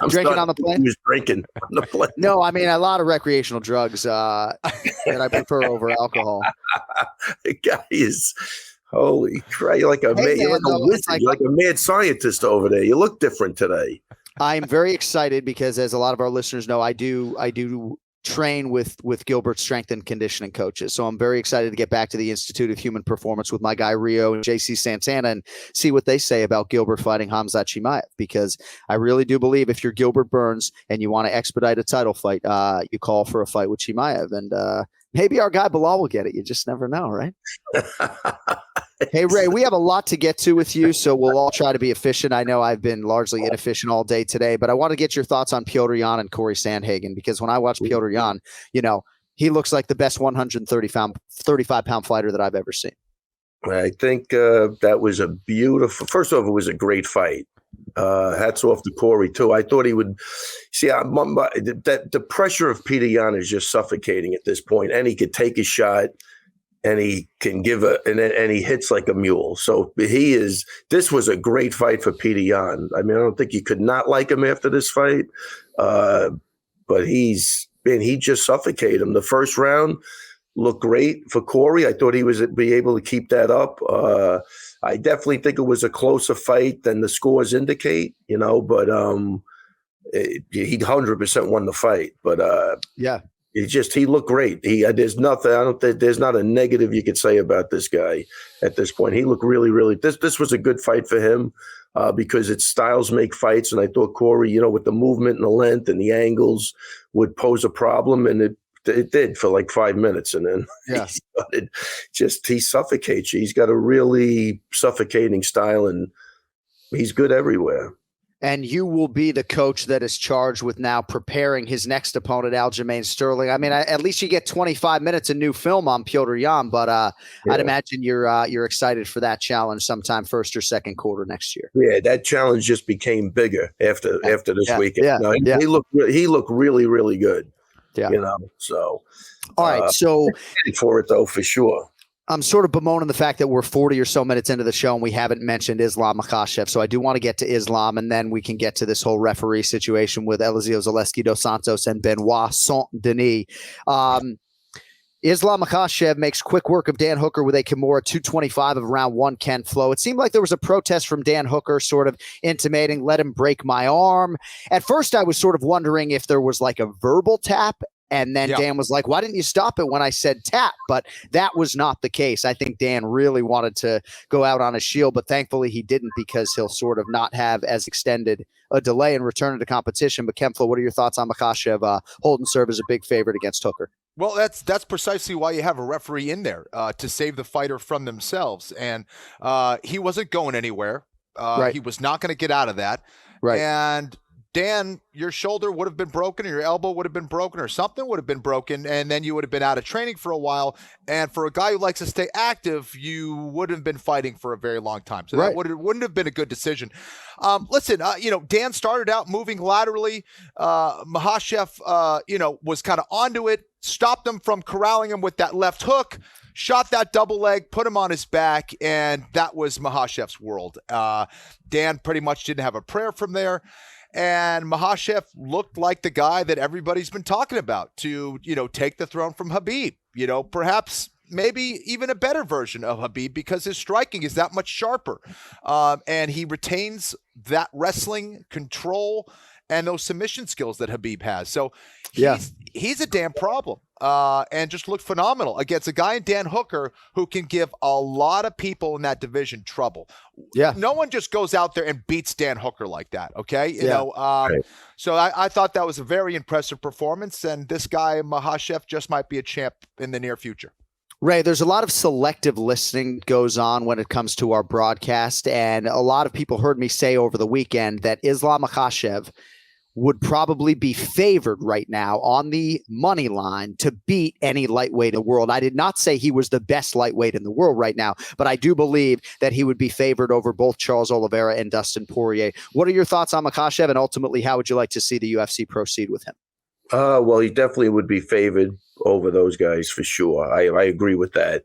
I'm drinking on the plane? He was drinking on the plane. No, I mean, a lot of recreational drugs that I prefer over alcohol. The guy is... Holy crap! You're like a mad, you're like a wizard. You're like a mad scientist over there. You look different today. I'm very excited because, as a lot of our listeners know, I do train with Gilbert's strength and conditioning coaches. So I'm very excited to get back to the Institute of Human Performance with my guy Rio and JC Santana and see what they say about Gilbert fighting Khamzat Chimaev, because I really do believe if you're Gilbert Burns and you want to expedite a title fight, you call for a fight with Chimaev, and maybe our guy Bilal will get it. You just never know, right? Hey, Ray, we have a lot to get to with you, so we'll all try to be efficient. I know I've been largely inefficient all day today, but I want to get your thoughts on Petr Yan and Corey Sandhagen, because when I watch Petr Yan, he looks like the best 135-pound fighter that I've ever seen. I think that was a beautiful – first off, it was a great fight. Hats off to Corey, too. I thought he would – see, the pressure of Petr Yan is just suffocating at this point, and he could take a shot – and he can give and he hits like a mule. So this was a great fight for Petr Yan. I mean, I don't think you could not like him after this fight. But he just suffocated him. The first round looked great for Corey. I thought he would be able to keep that up. I definitely think it was a closer fight than the scores indicate, but he 100% won the fight. But yeah. He looked great. There's nothing. There's not a negative you could say about this guy at this point. He looked really, really. This was a good fight for him because its styles make fights, and I thought Corey, with the movement and the length and the angles, would pose a problem, and it did for like 5 minutes, and then he suffocates you. He's got a really suffocating style, and he's good everywhere. And you will be the coach that is charged with now preparing his next opponent, Aljamain Sterling. I mean, at least you get 25 minutes of new film on Petr Yan, but I'd imagine you're excited for that challenge sometime first or second quarter next year. Yeah, that challenge just became bigger after this weekend. Yeah. He looked really, really good. Yeah. So all right. So for it though, for sure. I'm sort of bemoaning the fact that we're 40 or so minutes into the show and we haven't mentioned Islam Makhachev. So I do want to get to Islam, and then we can get to this whole referee situation with Eliseo Zaleski dos Santos and Benoit Saint-Denis. Islam Makhachev makes quick work of Dan Hooker with a Kimura 225 of round one Ken Flo. It seemed like there was a protest from Dan Hooker sort of intimating, let him break my arm. At first, I was sort of wondering if there was like a verbal tap. And then Dan was like, why didn't you stop it when I said tap? But that was not the case. I think Dan really wanted to go out on a shield, but thankfully he didn't, because he'll sort of not have as extended a delay in returning to competition. But Ken Flo, what are your thoughts on Makhachev holding serve as a big favorite against Hooker? Well, that's precisely why you have a referee in there, to save the fighter from themselves. And he wasn't going anywhere. Right. He was not going to get out of that. Right. And Dan, your shoulder would have been broken, or your elbow would have been broken, or something would have been broken, and then you would have been out of training for a while. And for a guy who likes to stay active, you wouldn't have been fighting for a very long time. So that wouldn't have been a good decision. Listen, Dan started out moving laterally. Makhachev, was kind of onto it, stopped him from corralling him with that left hook, shot that double leg, put him on his back, and that was Makhachev's world. Dan pretty much didn't have a prayer from there. And Makhachev looked like the guy that everybody's been talking about to, take the throne from Khabib. Perhaps maybe even a better version of Khabib because his striking is that much sharper. And he retains that wrestling control and those submission skills that Khabib has. So he's a damn problem. And just looked phenomenal against a guy in Dan Hooker who can give a lot of people in that division trouble. Yeah. No one just goes out there and beats Dan Hooker like that. Okay. You know, Right. So I thought that was a very impressive performance. And this guy, Makhachev, just might be a champ in the near future. Ray, there's a lot of selective listening goes on when it comes to our broadcast. And a lot of people heard me say over the weekend that Islam Makhachev would probably be favored right now on the money line to beat any lightweight in the world. I did not say he was the best lightweight in the world right now, but I do believe that he would be favored over both Charles Oliveira and Dustin Poirier. What are your thoughts on Makhachev, and ultimately, how would you like to see the UFC proceed with him? Well, he definitely would be favored over those guys for sure. I agree with that.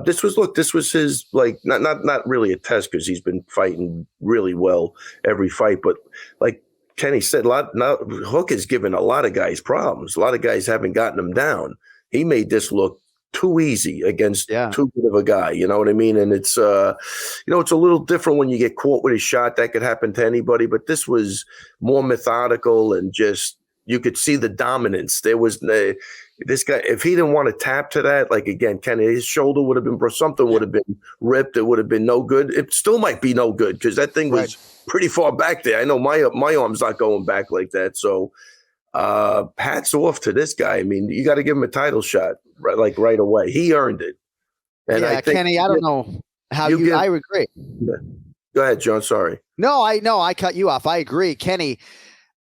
This was his, like, not really a test because he's been fighting really well every fight, but like Kenny said, Hook has given a lot of guys problems. A lot of guys haven't gotten him down. He made this look too easy against too good of a guy. You know what I mean? And it's, it's a little different when you get caught with a shot. That could happen to anybody, but this was more methodical and just, you could see the dominance. There was this guy, if he didn't want to tap to that, like again, Kenny, his shoulder would have been, something would have been ripped. It would have been no good. It still might be no good because that thing was pretty far back there. I know my arm's not going back like that. So hats off to this guy. I mean, you got to give him a title shot right away. He earned it. And I think, Kenny, I don't know how I agree. Yeah. Go ahead, John. Sorry. No, I cut you off. I agree. Kenny,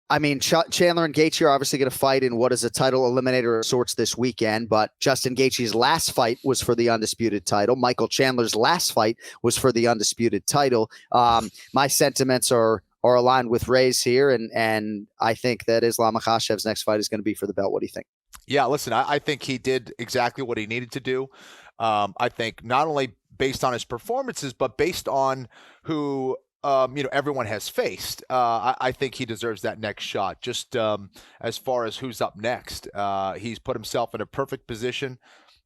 I mean, Chandler and Gaethje are obviously going to fight in what is a title eliminator of sorts this weekend, but Justin Gaethje's last fight was for the undisputed title. Michael Chandler's last fight was for the undisputed title. My sentiments are aligned with Ray's here, and I think that Islam Makhachev's next fight is going to be for the belt. What do you think? Yeah, listen, I think he did exactly what he needed to do. I think not only based on his performances, but based on who everyone has faced. I think he deserves that next shot. Just as far as who's up next, he's put himself in a perfect position,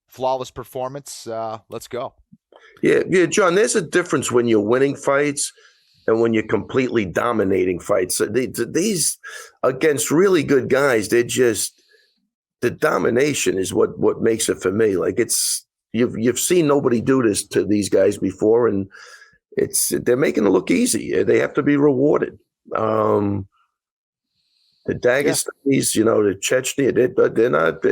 flawless performance. Let's go. Yeah, John. There's a difference when you're winning fights and when you're completely dominating fights. These against really good guys, they're just the domination is what makes it for me. Like it's you've seen nobody do this to these guys before, and they're making it look easy. They have to be rewarded. The Dagestanis, the Chechnya, they're not.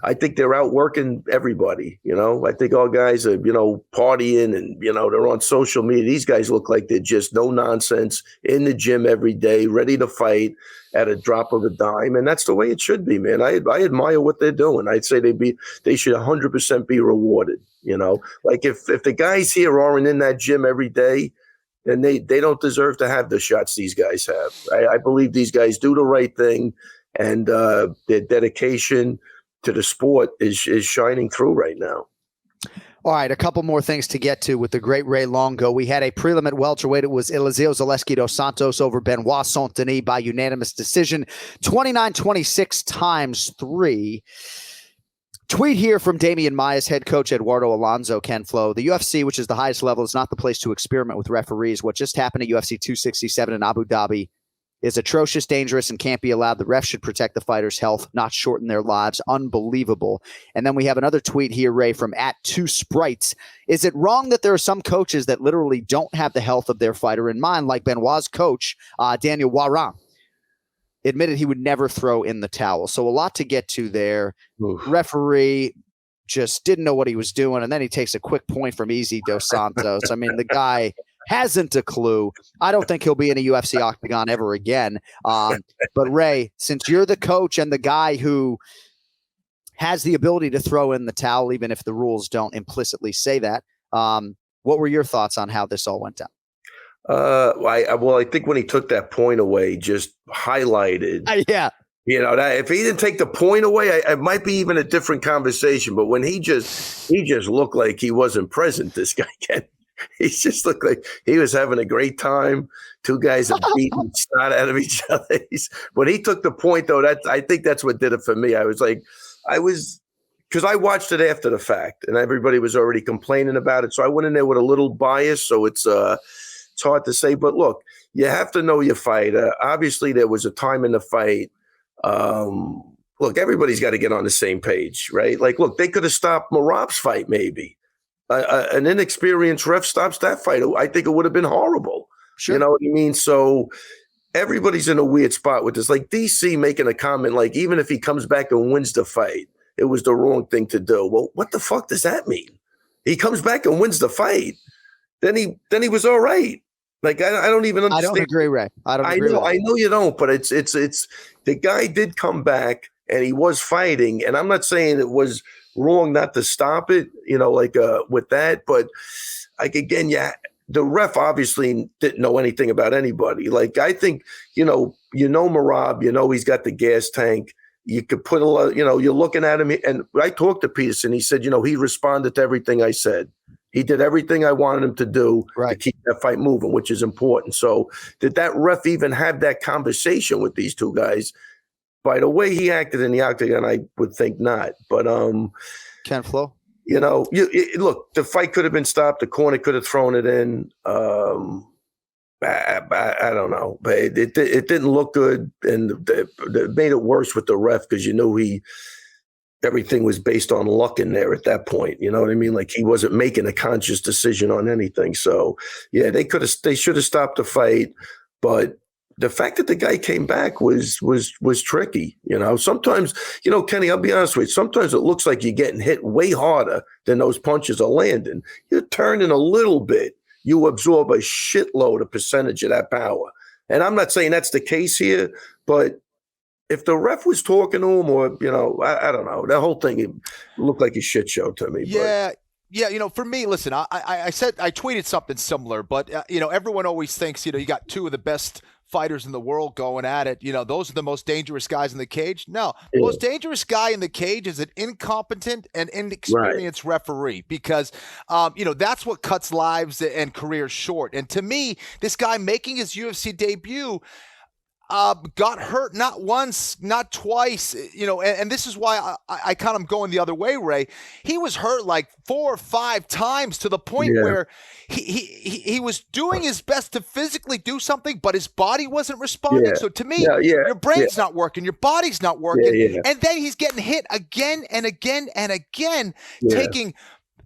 I think they're outworking everybody. I think all guys are partying and they're on social media. These guys look like they're just no nonsense in the gym every day, ready to fight at a drop of a dime, and that's the way it should be, man. I admire what they're doing. I'd say they should 100% be rewarded. Like if the guys here aren't in that gym every day, then they don't deserve to have the shots these guys have. I believe these guys do the right thing, and their dedication to the sport is shining through right now. All right, a couple more things to get to with the great Ray Longo. We had a prelim at welterweight. It was Eliseo Zaleski dos Santos over Benoit Saint-Denis by unanimous decision, 29-26 times 3. Tweet here from Damian Maia's head coach Eduardo Alonso, Ken Flo. The UFC, which is the highest level, is not the place to experiment with referees. What just happened at UFC 267 in Abu Dhabi is atrocious, dangerous, and can't be allowed. The refs should protect the fighters' health, not shorten their lives. Unbelievable. And then we have another tweet here, Ray, from @2Sprites. Is it wrong that there are some coaches that literally don't have the health of their fighter in mind, like Benoit's coach, Daniel Waran? Admitted he would never throw in the towel. So a lot to get to there. Oof. Referee just didn't know what he was doing, and then he takes a quick point from Easy Dos Santos. I mean, the guy hasn't a clue. I don't think he'll be in a UFC octagon ever again. But Ray, since you're the coach and the guy who has the ability to throw in the towel, even if the rules don't implicitly say that, what were your thoughts on how this all went down? I think when he took that point away, just highlighted. Yeah. That if he didn't take the point away, it might be even a different conversation. But when he just looked like he wasn't present, this guy he just looked like he was having a great time. Two guys are beating snot out of each other. When he took the point, though, I think that's what did it for me. I was because I watched it after the fact, and everybody was already complaining about it. So I went in there with a little bias. So it's hard to say. But look, you have to know your fighter. Obviously, there was a time in the fight. Look, everybody's got to get on the same page, right? Like, look, they could have stopped Marab's fight, maybe. An inexperienced ref stops that fight. I think it would have been horrible. Sure. You know what I mean? So everybody's in a weird spot with this. Like DC making a comment, like, even if he comes back and wins the fight, it was the wrong thing to do. Well, what the fuck does that mean? He comes back and wins the fight. Then he was all right. Like, I don't even understand. I don't agree, Ray. I know you don't, but it's the guy did come back and he was fighting. And I'm not saying it was wrong not to stop it, with that. But like, again, the ref obviously didn't know anything about anybody. Like, I think, Marab, he's got the gas tank. You could put a lot, you're looking at him. And I talked to Peterson. He said, he responded to everything I said. He did everything I wanted him to do to keep that fight moving, which is important. So did that ref even have that conversation with these two guys? By the way he acted in the octagon, I would think not. But Ken Flo, look, the fight could have been stopped. The corner could have thrown it in. I don't know, but it didn't look good, and it made it worse with the ref because everything was based on luck in there at that point. You know what I mean? Like, he wasn't making a conscious decision on anything. So yeah, they should have stopped the fight, but the fact that the guy came back was tricky. Sometimes, Kenny, I'll be honest with you, sometimes it looks like you're getting hit way harder than those punches are landing. You're turning a little bit, you absorb a shitload of percentage of that power. And I'm not saying that's the case here, but if the ref was talking to him, or, I don't know, that whole thing looked like a shit show to me. Yeah. But. Yeah, for me, listen, I said, I tweeted something similar, but, everyone always thinks, you got two of the best fighters in the world going at it. Those are the most dangerous guys in the cage. No, the most dangerous guy in the cage is an incompetent and inexperienced referee, because, that's what cuts lives and careers short. And to me, this guy making his UFC debut got hurt not once, not twice, and this is why I kind of going the other way, Ray. He was hurt like 4 or 5 times to the point where he was doing his best to physically do something, but his body wasn't responding. Yeah. So to me, your brain's not working, your body's not working, and then he's getting hit again and again and again, taking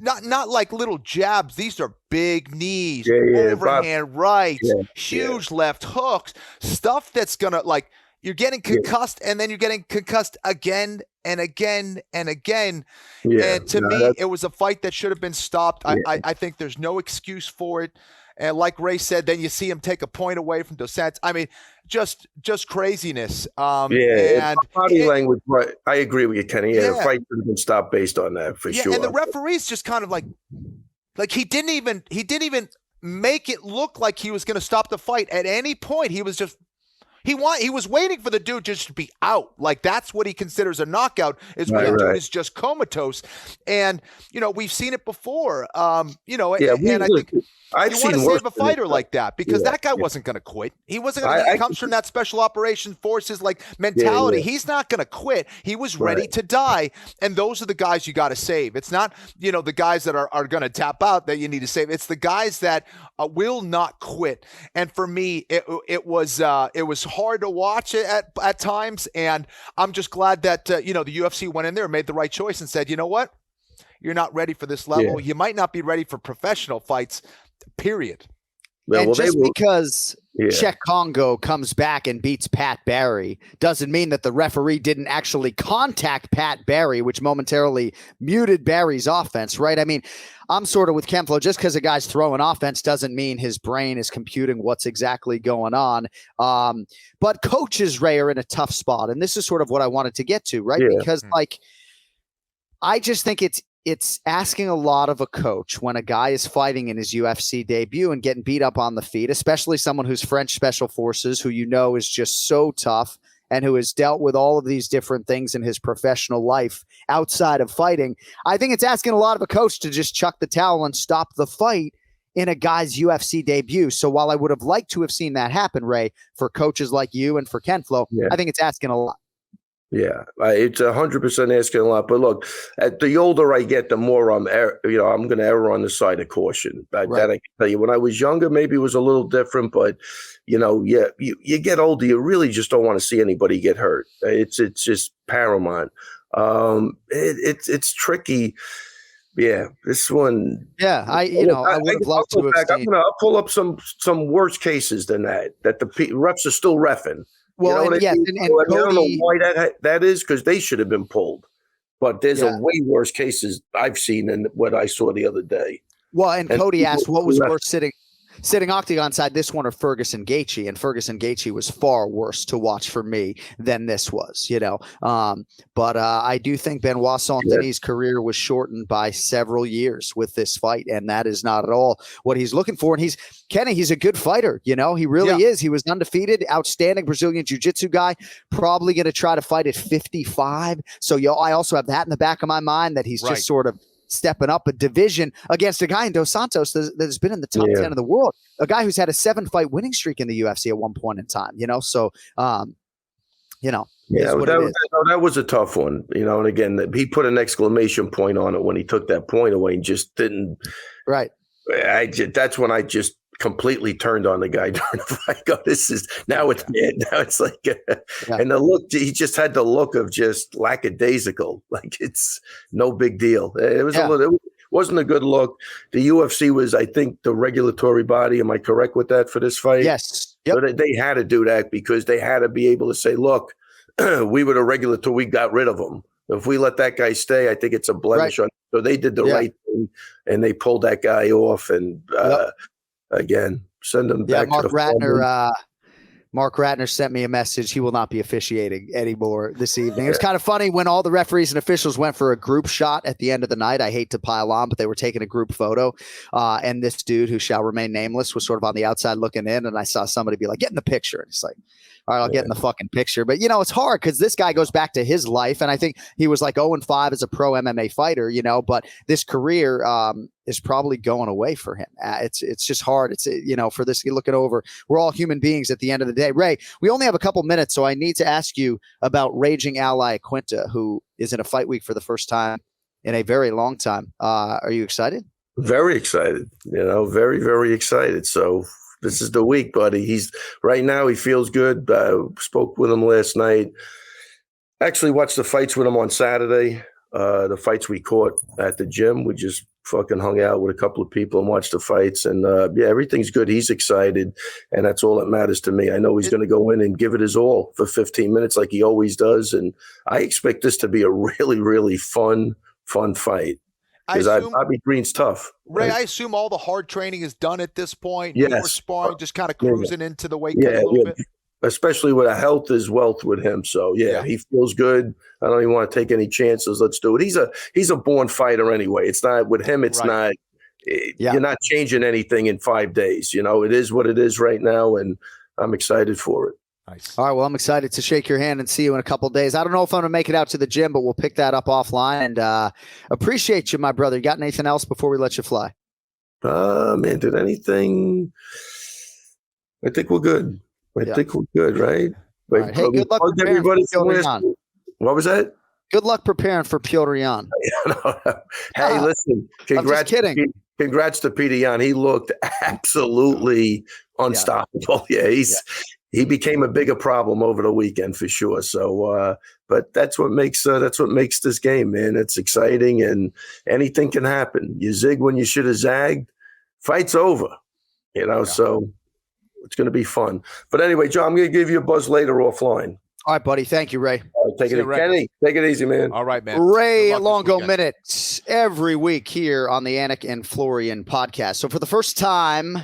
not like little jabs. These are big knees, overhand rights, huge left hooks, stuff that's gonna, like, you're getting concussed, and then you're getting concussed again and again and again. And to me, it was a fight that should have been stopped. I think there's no excuse for it. And like Ray said, then you see him take a point away from Dos Santos. I mean, just craziness. And body language. Right. I agree with you, Kenny. Yeah, the fight should have been stopped based on that for sure. And the referee's just kind of like he didn't even make it look like he was going to stop the fight at any point. He was just. He was waiting for the dude just to be out. Like, that's what he considers a knockout, is when the dude is just comatose. And, we've seen it before. And I think you want to save a fighter like that, because that guy wasn't going to quit. He wasn't going to. He comes from that special operations forces mentality. He's not going to quit. He was ready to die. And those are the guys you got to save. It's not, the guys that are going to tap out that you need to save. It's the guys that will not quit. And for me, it was hard to watch it at times, and I'm just glad that the UFC went in there and made the right choice and said, you know what, you're not ready for this level. You might not be ready for professional fights, period. And just because Czech Congo comes back and beats Pat Barry doesn't mean that the referee didn't actually contact Pat Barry, which momentarily muted Barry's offense, right? I mean, I'm sort of with Kemflo. Just because a guy's throwing offense doesn't mean his brain is computing what's exactly going on. But coaches, Ray, are in a tough spot. And this is sort of what I wanted to get to, right? Because, I just think it's asking a lot of a coach when a guy is fighting in his UFC debut and getting beat up on the feet, especially someone who's French Special Forces, who is just so tough and who has dealt with all of these different things in his professional life outside of fighting. I think it's asking a lot of a coach to just chuck the towel and stop the fight in a guy's UFC debut. So while I would have liked to have seen that happen, Ray, for coaches like you and for Ken Flo, I think it's asking a lot. Yeah, it's 100% asking a lot. But look, the older I get, the more I'm going to err on the side of caution. That I can tell you. When I was younger, maybe it was a little different, but you get older, you really just don't want to see anybody get hurt. It's just paramount. It's tricky. Yeah, this one. Yeah, I would have loved to have seen. I'll pull up some worse cases than that the refs are still reffing. Well, you know and yes, I and Cody, I don't know why that is, because they should have been pulled. But there's a way worse cases I've seen than what I saw the other day. Well, and Cody asked what was worse, sitting octagon side, this one or Ferguson Gaethje, and Ferguson Gaethje was far worse to watch for me than this was, But I do think Benoit Saint-Denis' career was shortened by several years with this fight, and that is not at all what he's looking for. And he's a good fighter, he really is. He was undefeated, outstanding Brazilian jiu-jitsu guy, probably going to try to fight at 55. So I also have that in the back of my mind that he's just sort of stepping up a division against a guy in Dos Santos that has been in the top 10 of the world, a guy who's had a 7-fight winning streak in the UFC at one point in time, so, that was a tough one, and again, he put an exclamation point on it when he took that point away and just didn't. Right. That's when I just completely turned on the guy during the fight. Now it's like, and the look, he just had the look of just lackadaisical, like it's no big deal. It was it wasn't a good look. The UFC was, I think, the regulatory body. Am I correct with that for this fight? Yes. Yep. So they had to do that because they had to be able to say, look, we were the regulatory, we got rid of him. If we let that guy stay, I think it's a blemish on. So they did the right thing, and they pulled that guy off. And again, send him back. Mark Ratner sent me a message. He will not be officiating anymore this evening. It was kind of funny when all the referees and officials went for a group shot at the end of the night. I hate to pile on, but they were taking a group photo. And this dude, who shall remain nameless, was sort of on the outside looking in. And I saw somebody be like, get in the picture. And it's like, all right, I'll get in the fucking picture. But, it's hard because this guy goes back to his life. And I think he was like 0-5 as a pro MMA fighter, but this career is probably going away for him. It's just hard. It's, for this, you look it over. We're all human beings at the end of the day. Ray, we only have a couple minutes, so I need to ask you about raging ally Quinta, who is in a fight week for the first time in a very long time. Are you excited? Very excited. Very, very excited. So this is the week, buddy. Right now he feels good. Spoke with him last night. Actually watched the fights with him on Saturday. The fights we caught at the gym. We just fucking hung out with a couple of people and watched the fights. And everything's good. He's excited. And that's all that matters to me. I know he's going to go in and give it his all for 15 minutes like he always does. And I expect this to be a really, really fun fight. Because Bobby Green's tough. Ray, I assume all the hard training is done at this point. Yes. More sparring, just kind of cruising into the weight cut a little bit. Especially with a health is wealth with him. So, he feels good. I don't even want to take any chances. Let's do it. He's a born fighter anyway. It's not with him. It's not. You're not changing anything in 5 days. It is what it is right now, and I'm excited for it. Nice. All right. Well, I'm excited to shake your hand and see you in a couple of days. I don't know if I'm going to make it out to the gym, but we'll pick that up offline. And appreciate you, my brother. You got anything else before we let you fly? Man, did anything? I think we're good. I think we're good, right? Right. Hey, good luck preparing for Petr Yan. What was that? Good luck preparing for Petr Yan. Hey, listen. Congrats. I'm just kidding. Congrats to Petr Yan. He looked absolutely unstoppable. He became a bigger problem over the weekend for sure. So, but that's what makes this game, man. It's exciting, and anything can happen. You zig when you should have zagged. Fight's over, So it's going to be fun. But anyway, John, I'm going to give you a buzz later offline. All right, buddy. Thank you, Ray. Take it, Kenny. Take it easy, man. All right, man. Ray Longo Minutes every week here on the Anik and Florian podcast. So for the first time,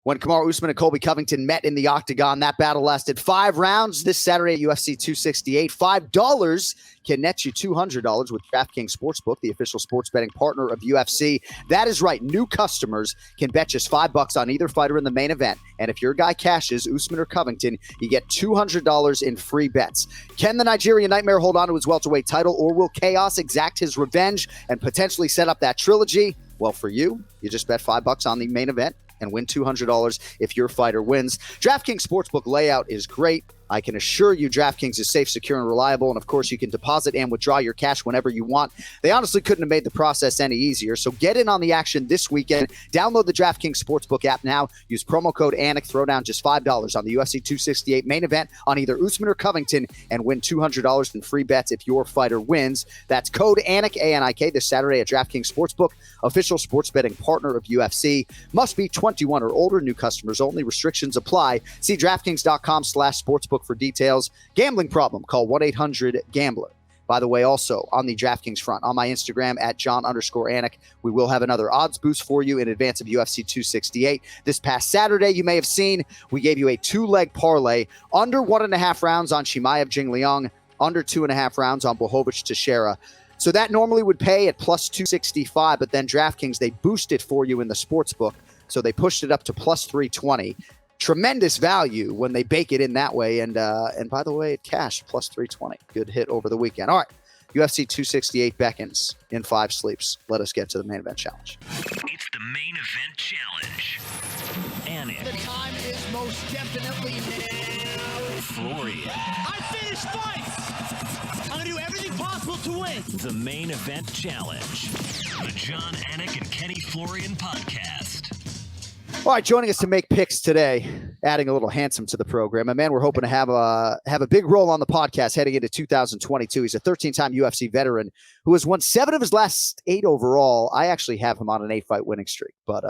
when Kamaru Usman and Colby Covington met in the octagon, that battle lasted 5 rounds this Saturday at UFC 268. $5 can net you $200 with DraftKings Sportsbook, the official sports betting partner of UFC. That is right. New customers can bet just $5 on either fighter in the main event. And if your guy cashes, Usman or Covington, you get $200 in free bets. Can the Nigerian Nightmare hold on to his welterweight title, or will Chaos exact his revenge and potentially set up that trilogy? Well, for you just bet $5 on the main event and win $200 if your fighter wins. DraftKings Sportsbook layout is great. I can assure you DraftKings is safe, secure, and reliable. And of course, you can deposit and withdraw your cash whenever you want. They honestly couldn't have made the process any easier. So get in on the action this weekend. Download the DraftKings Sportsbook app now. Use promo code Anik. Throw down just $5 on the UFC 268 main event on either Usman or Covington and win $200 in free bets if your fighter wins. That's code Anik, A-N-I-K, this Saturday at DraftKings Sportsbook, official sports betting partner of UFC. Must be 21 or older. New customers only. Restrictions apply. See DraftKings.com/sportsbook for details. Gambling problem? Call 1-800-GAMBLER. By the way, also on the DraftKings front, on my Instagram at John_Anik, we will have another odds boost for you in advance of UFC 268. This past Saturday, you may have seen, we gave you a 2-leg parlay, under 1.5 rounds on Chimaev Jingliang, under 2.5 rounds on Blachowicz Teixeira. So that normally would pay at plus 265, but then DraftKings, they boost it for you in the sports book. So they pushed it up to plus 320. Tremendous value when they bake it in that way. And by the way, it cashed plus 320. Good hit over the weekend. All right. UFC 268 beckons in 5 sleeps. Let us get to the main event challenge. It's the main event challenge. Anik. The time is most definitely now. Florian. I finished fights. I'm going to do everything possible to win. The main event challenge. The John Anik and Kenny Florian podcast. All right, joining us to make picks today, adding a little handsome to the program. And man, we're hoping to have a big role on the podcast heading into 2022. He's a 13-time UFC veteran who has won 7 of his last 8 overall. I actually have him on an 8-fight winning streak, but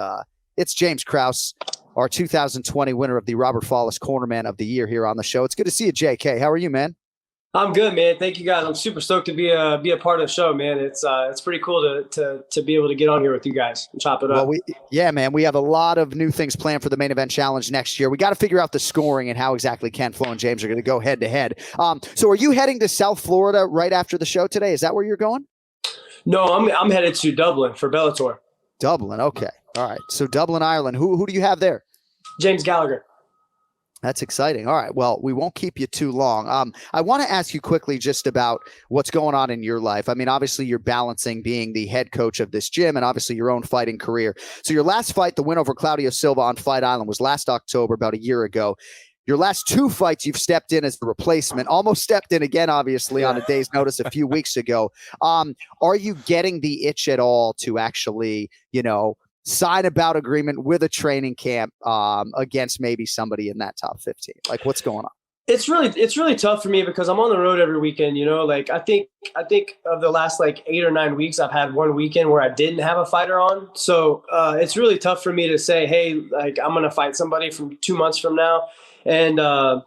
it's James Krause, our 2020 winner of the Robert Follis Cornerman of the Year here on the show. It's good to see you, JK. How are you, man? I'm good, man. Thank you, guys. I'm super stoked to be a part of the show, man. It's pretty cool to be able to get on here with you guys and chop it up. Well, man, we have a lot of new things planned for the main event challenge next year. We got to figure out the scoring and how exactly Ken, Flo, and James are going to go head to head. So are you heading to South Florida right after the show today? Is that where you're going? No, I'm headed to Dublin for Bellator. Dublin, okay. All right. So Dublin, Ireland. Who do you have there? James Gallagher. That's exciting. All right. Well, we won't keep you too long. I want to ask you quickly just about what's going on in your life. I mean, obviously, you're balancing being the head coach of this gym and obviously your own fighting career. So your last fight, the win over Claudio Silva on Fight Island, was last October, about a year ago. Your last 2 fights, you've stepped in as the replacement, almost stepped in again, obviously, on a day's notice a few weeks ago. Are you getting the itch at all to actually, sign a bout agreement with a training camp against maybe somebody in that top 15? Like, what's going on? It's really tough for me because I'm on the road every weekend, like I think of the last 8 or 9 weeks, I've had one weekend where I didn't have a fighter on. So it's really tough for me to say, hey, I'm going to fight somebody from 2 months from now. And I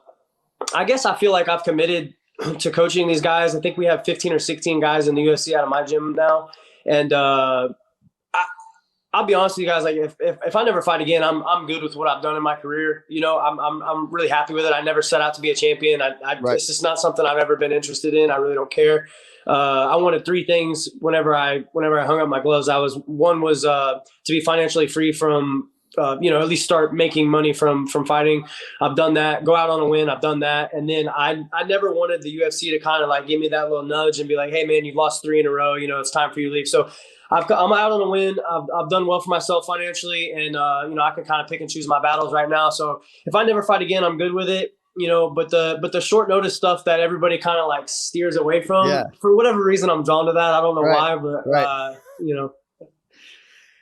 guess I feel like I've committed to coaching these guys. I think we have 15 or 16 guys in the UFC out of my gym now. And I'll be honest with you guys. If I never fight again, I'm good with what I've done in my career. I'm really happy with it. I never set out to be a champion. Right. It's just not something I've ever been interested in. I really don't care. I wanted 3 things whenever I hung up my gloves. One was to be financially free from, at least start making money from fighting. I've done that. Go out on a win. I've done that. And then I never wanted the UFC to kind of give me that little nudge and be like, hey man, you've lost 3 in a row. It's time for you to leave. So I'm out on a win. I've done well for myself financially, and I can kind of pick and choose my battles right now. So if I never fight again, I'm good with it. But the short notice stuff that everybody kind of steers away from, for whatever reason, I'm drawn to that. I don't know why, but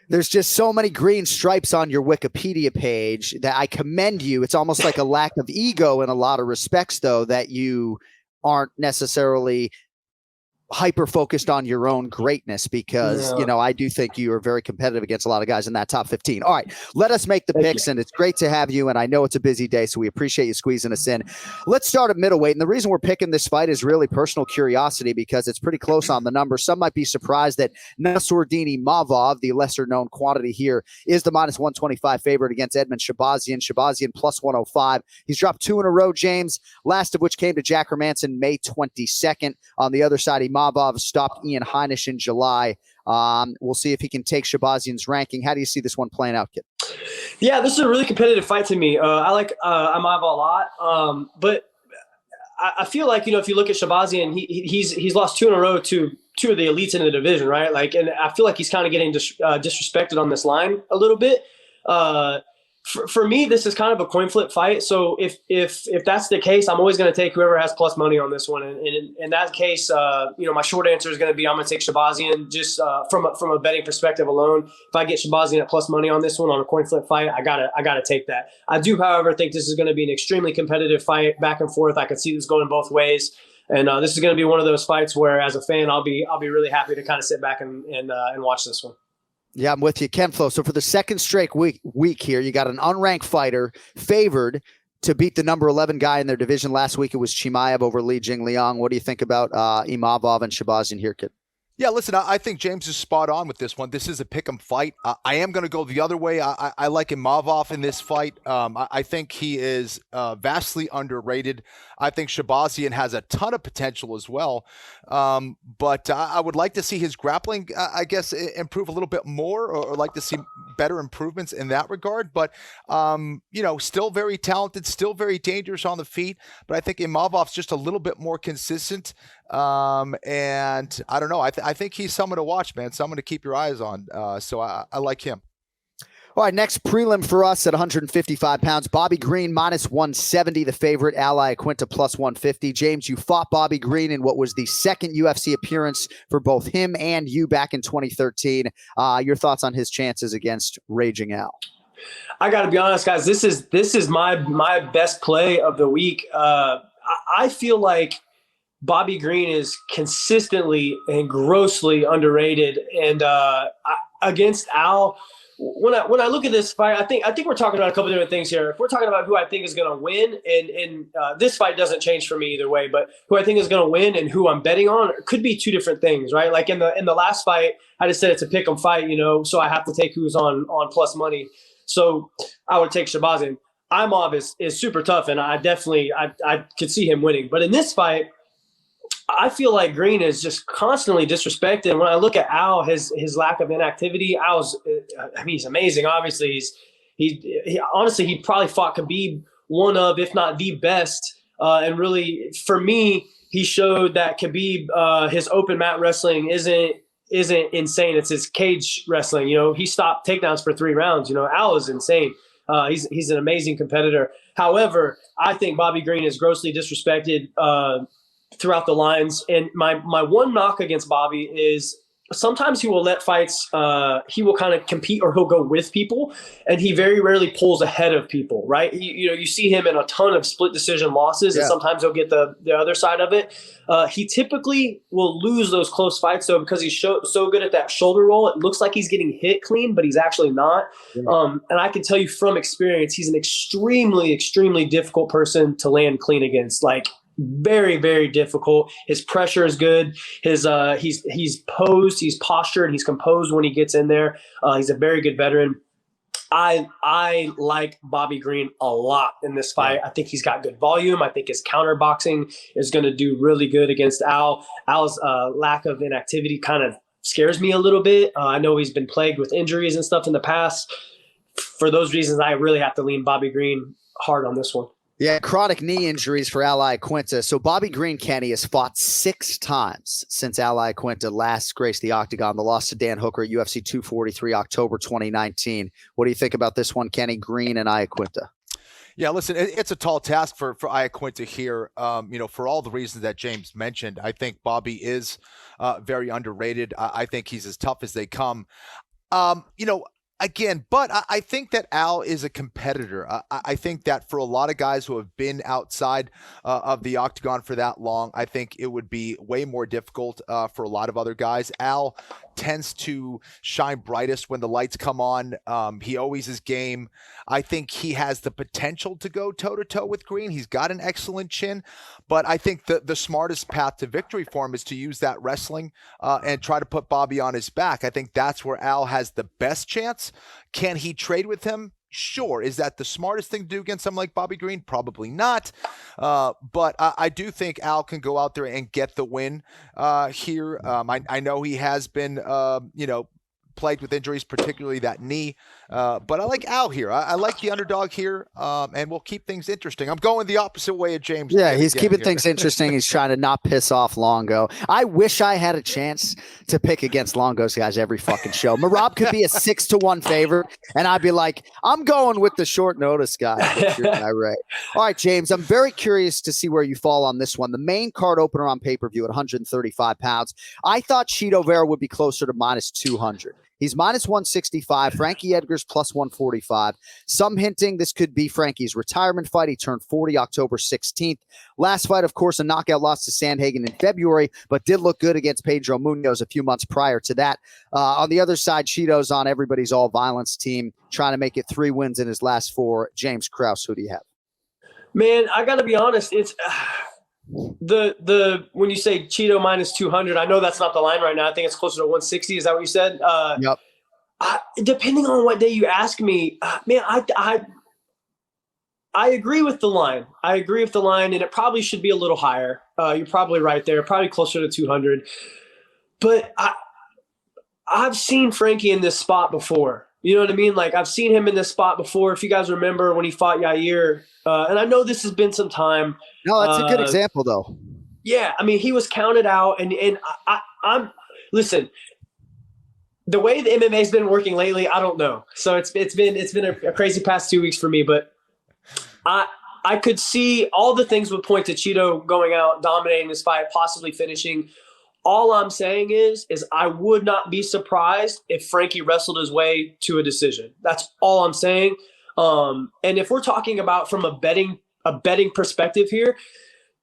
There's just so many green stripes on your Wikipedia page that I commend you. It's almost like a lack of ego in a lot of respects, though, that you aren't necessarily hyper focused on your own greatness because, I do think you are very competitive against a lot of guys in that top 15. All right, let us make the picks, and it's great to have you. And I know it's a busy day, so we appreciate you squeezing us in. Let's start at middleweight. And the reason we're picking this fight is really personal curiosity because it's pretty close on the numbers. Some might be surprised that Nassourdini Mavov, the lesser known quantity here, is the minus 125 favorite against Edmund Shabazian. Shabazian plus 105. He's dropped 2 in a row, James, last of which came to Jack Hermanson May 22nd. On the other side, Mavov stopped Ian Heinisch in July. We'll see if he can take Shabazian's ranking. How do you see this one playing out, kid? Yeah, this is a really competitive fight to me. I like Mavov a lot, but I feel like if you look at Shabazian, he's lost 2 in a row to 2 of the elites in the division, right? And I feel like he's kind of getting disrespected on this line a little bit. For me, this is kind of a coin flip fight. So if that's the case, I'm always going to take whoever has plus money on this one. And in that case, my short answer is going to be I'm going to take Shabazian just from a betting perspective alone. If I get Shabazian at plus money on this one on a coin flip fight, I gotta take that. I do, however, think this is going to be an extremely competitive fight, back and forth. I could see this going both ways. And this is going to be one of those fights where, as a fan, I'll be really happy to kind of sit back and watch this one. Yeah, I'm with you, Ken Flo. So for the second straight week here, you got an unranked fighter favored to beat the number 11 guy in their division. Last week it was Chimaev over Li Jingliang. What do you think about Imavov and Shabazian here, kid? Yeah, listen, I think James is spot on with this one. This is a pick'em fight. I am going to go the other way. I like Imavov in this fight. I think he is vastly underrated. I think Shabazian has a ton of potential as well. But I would like to see his grappling, I guess, improve a little bit more, or like to see better improvements in that regard. But, still very talented, still very dangerous on the feet. But I think Imavov's just a little bit more consistent. And I don't know. I think he's someone to watch, man. Someone to keep your eyes on. So I like him. All right, next prelim for us at 155 pounds. Bobby Green minus 170, the favorite. Ally Quinta plus 150. James, you fought Bobby Green in what was the second UFC appearance for both him and you back in 2013. Your thoughts on his chances against Raging Al? I got to be honest, guys. This is my best play of the week. I feel like Bobby Green is consistently and grossly underrated, and against Al. When I look at this fight, I think we're talking about a couple different things here. If we're talking about who I think is going to win, and this fight doesn't change for me either way, but who I think is going to win and who I'm betting on could be two different things, right? Like in the last fight, I just said it's a pick 'em fight, so I have to take who's on plus money. So I would take Shabazian. Imavov is super tough, and I could see him winning. But in this fight, I feel like Green is just constantly disrespected. When I look at Al, his lack of inactivity, he's amazing. Obviously, he honestly, he probably fought Khabib one of, if not the best. And really, for me, he showed that Khabib, his open mat wrestling isn't insane. It's his cage wrestling. He stopped takedowns for 3 rounds. Al is insane. He's an amazing competitor. However, I think Bobby Green is grossly disrespected throughout the lines. And my one knock against Bobby is sometimes he will let fights, he will kind of compete, or he'll go with people, and he very rarely pulls ahead of people, right? You see him in a ton of split decision losses, and sometimes he'll get the other side of it. He typically will lose those close fights, though, because he's so good at that shoulder roll. It looks like he's getting hit clean, but he's actually not. And I can tell you from experience, he's an extremely, extremely difficult person to land clean against. Like, very, very difficult. His pressure is good. His he's posed, he's postured, he's composed when he gets in there. He's a very good veteran. I like Bobby Green a lot in this fight. I think he's got good volume. I think his counter boxing is going to do really good against Al. Al's lack of inactivity kind of scares me a little bit. I know he's been plagued with injuries and stuff in the past. For those reasons, I really have to lean Bobby Green hard on this one. Yeah, chronic knee injuries for Ally Quinta. So Bobby Green, Kenny, has fought 6 times since Ally Quinta last graced the octagon. The loss to Dan Hooker at UFC 243, October 2019. What do you think about this one, Kenny? Green and Ally Quinta? Yeah, listen, it's a tall task for Ally Quinta here. For all the reasons that James mentioned, I think Bobby is very underrated. I think he's as tough as they come. Again, but I think that Al is a competitor. I think that for a lot of guys who have been outside of the octagon for that long, I think it would be way more difficult for a lot of other guys. Al tends to shine brightest when the lights come on. He always is game. I think he has the potential to go toe-to-toe with Green. He's got an excellent chin, but I think the smartest path to victory for him is to use that wrestling and try to put Bobby on his back. I think that's where Al has the best chance. Can he trade with him? Sure. Is that the smartest thing to do against someone like Bobby Green? Probably not. But I do think Al can go out there and get the win here. I know he has been, plagued with injuries, particularly that knee. But I like Al here. I like the underdog here, and we'll keep things interesting. I'm going the opposite way of James. Yeah, he's keeping things interesting. He's trying to not piss off Longo. I wish I had a chance to pick against Longo's guys every fucking show. Marab could be a 6-1 favorite, and I'd be like, I'm going with the short notice guy. Right. All right, James, I'm very curious to see where you fall on this one. The main card opener on pay-per-view at 135 pounds. I thought Chito Vera would be closer to minus 200. He's minus 165. Frankie Edgar's plus 145. Some hinting this could be Frankie's retirement fight. He turned 40 October 16th. Last fight, of course, a knockout loss to Sandhagen in February, but did look good against Pedro Munoz a few months prior to that. On the other side, Chito's on everybody's all-violence team, trying to make it 3 wins in his last 4. James Krause, who do you have? Man, I got to be honest. It's the when you say Chito minus 200, I know that's not the line right now. I think it's closer to 160. Is that what you said? Yep. Depending on what day you ask me, man, I agree with the line. I agree with the line, and it probably should be a little higher. You're probably right there, probably closer to 200. But I've seen Frankie in this spot before. You know what I mean? Like, I've seen him in this spot before. If you guys remember when he fought Yair, and I know this has been some time. No, that's a good example, though. Yeah, I mean, he was counted out, and I'm listen. The way the MMA's been working lately, I don't know. So it's been a crazy past 2 weeks for me, but I could see all the things would point to Chito going out, dominating this fight, possibly finishing. All I'm saying is I would not be surprised if Frankie wrestled his way to a decision. That's all I'm saying. And if we're talking about from a betting perspective here,